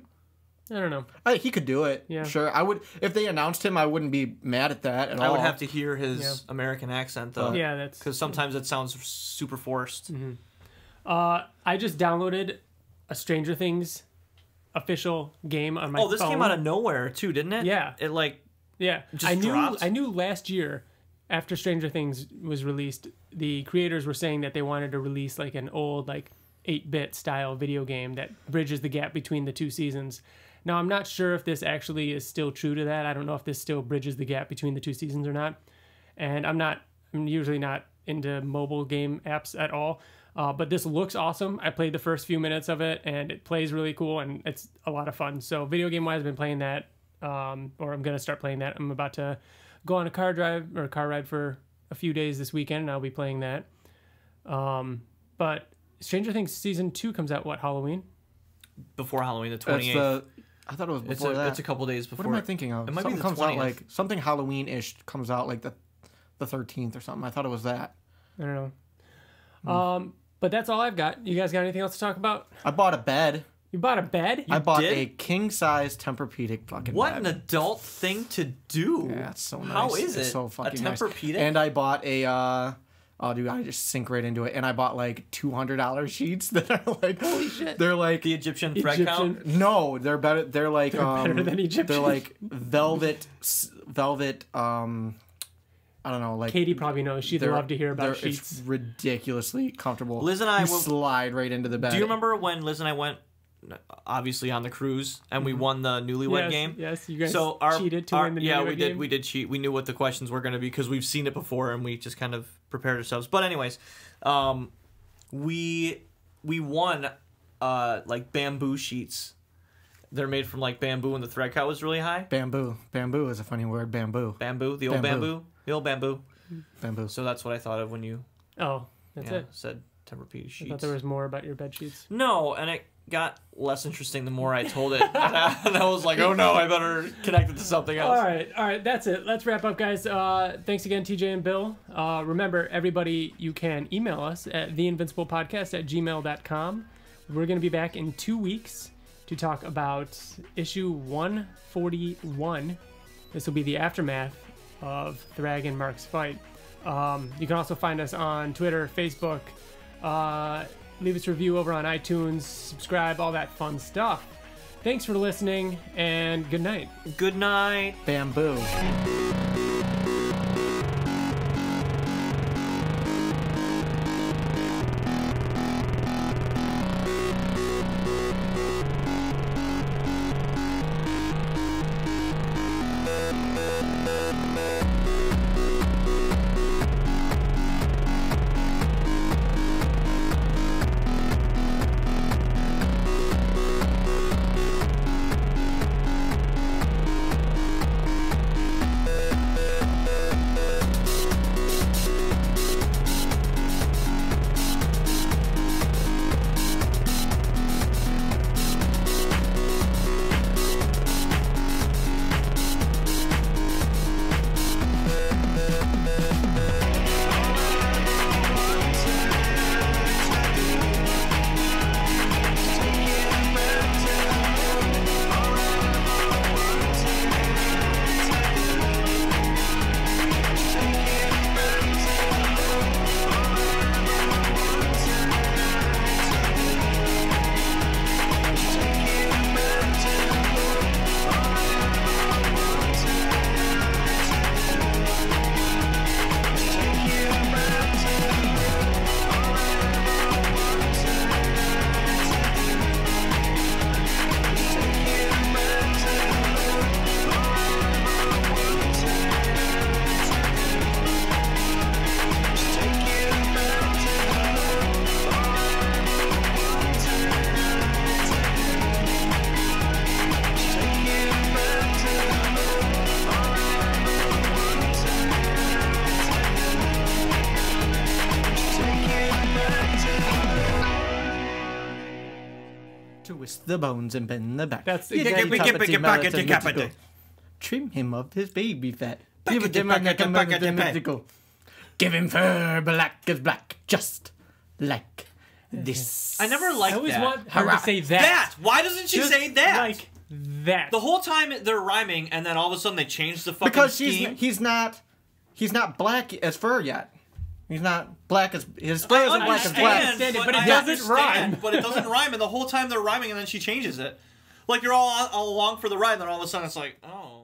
I don't know.
He could do it.
Yeah.
Sure. I would if they announced him. I wouldn't be mad at that at all.
I would have to hear his American accent though.
Yeah, that's
Because sometimes it sounds super forced.
I just downloaded a Stranger Things official game on my phone.
Oh, this came out of nowhere too, didn't it?
Yeah.
It just
I
dropped?
knew last year after Stranger Things was released, the creators were saying that they wanted to release an old 8-bit style video game that bridges the gap between the two seasons. Now, I'm not sure if this actually is still true to that. I don't know if this still bridges the gap between the two seasons or not. And I'm usually not into mobile game apps at all. But this looks awesome. I played the first few minutes of it, and it plays really cool, and it's a lot of fun. So video game-wise, I've been playing that, or I'm going to start playing that. I'm about to go on a car ride for a few days this weekend, and I'll be playing that. But Stranger Things Season 2 comes out, Halloween?
Before Halloween, the 28th.
I thought it was before that.
It's a couple days before.
What am I thinking of?
It might
Something
be the
comes
20th.
out something Halloween-ish comes out the 13th or something. I thought it was that.
I don't know. But that's all I've got. You guys got anything else to talk about?
I bought a bed.
You bought a bed?
I bought
did?
a king-size Tempur-Pedic fucking
What
bed.
an adult thing to do.
Yeah, it's so nice.
How is
It's
it?
so fucking
a
nice.
Tempur-Pedic?
And I bought a oh dude, I just sink right into it. And I bought $200 sheets that are
Holy shit.
they're
the Egyptian thread count.
no, they're better. They're
better than Egyptian.
They're velvet. I don't know.
Katie probably knows. She'd love to hear about sheets.
It's ridiculously comfortable.
Liz and I
slide right into the bed.
Do you remember when Liz and I went, obviously on the cruise, and we won the Newlywed game?
Yes, you guys
So
cheated to win the Newlywed game.
we did cheat. We knew what the questions were going to be because we've seen it before, and we just kind of prepared ourselves. But anyways, we won bamboo sheets. They're made from bamboo, and the thread count was really high.
Bamboo. Bamboo is a funny word. Bamboo.
Bamboo, the old bamboo. The old bamboo.
Bamboo.
So that's what I thought of when you
That's it.
said Tempur-Pedic sheets.
I thought there was more about your bed sheets.
No, and it got less interesting the more I told it. and I was like, oh no, I better connect it to something else.
All right, that's it. Let's wrap up, guys. Thanks again, TJ and Bill. Remember, everybody, you can email us at theinvinciblepodcast@gmail.com. We're going to be back in 2 weeks to talk about issue 141. This will be the aftermath of Thrag and Mark's fight. You can also find us on Twitter, Facebook. Leave us a review over on iTunes. Subscribe, all that fun stuff. Thanks for listening, and good night.
Good night.
Bamboo. Twist the bones and bend the back.
That's
Trim him of his baby fat.
Give
him fur black as black, just like this.
I never liked
I always
that.
want her to say that.
That! Why doesn't she
Just
say that?
like that.
The whole time they're rhyming, and then all of a sudden they change the fucking
Because
scheme.
he's not black as fur yet. He's not black as his fur isn't black as black.
understand it, but it
I
doesn't
understand,
rhyme.
But it doesn't rhyme, and the whole time they're rhyming, and then she changes it. Like you're all along for the ride, and then all of a sudden it's like, oh.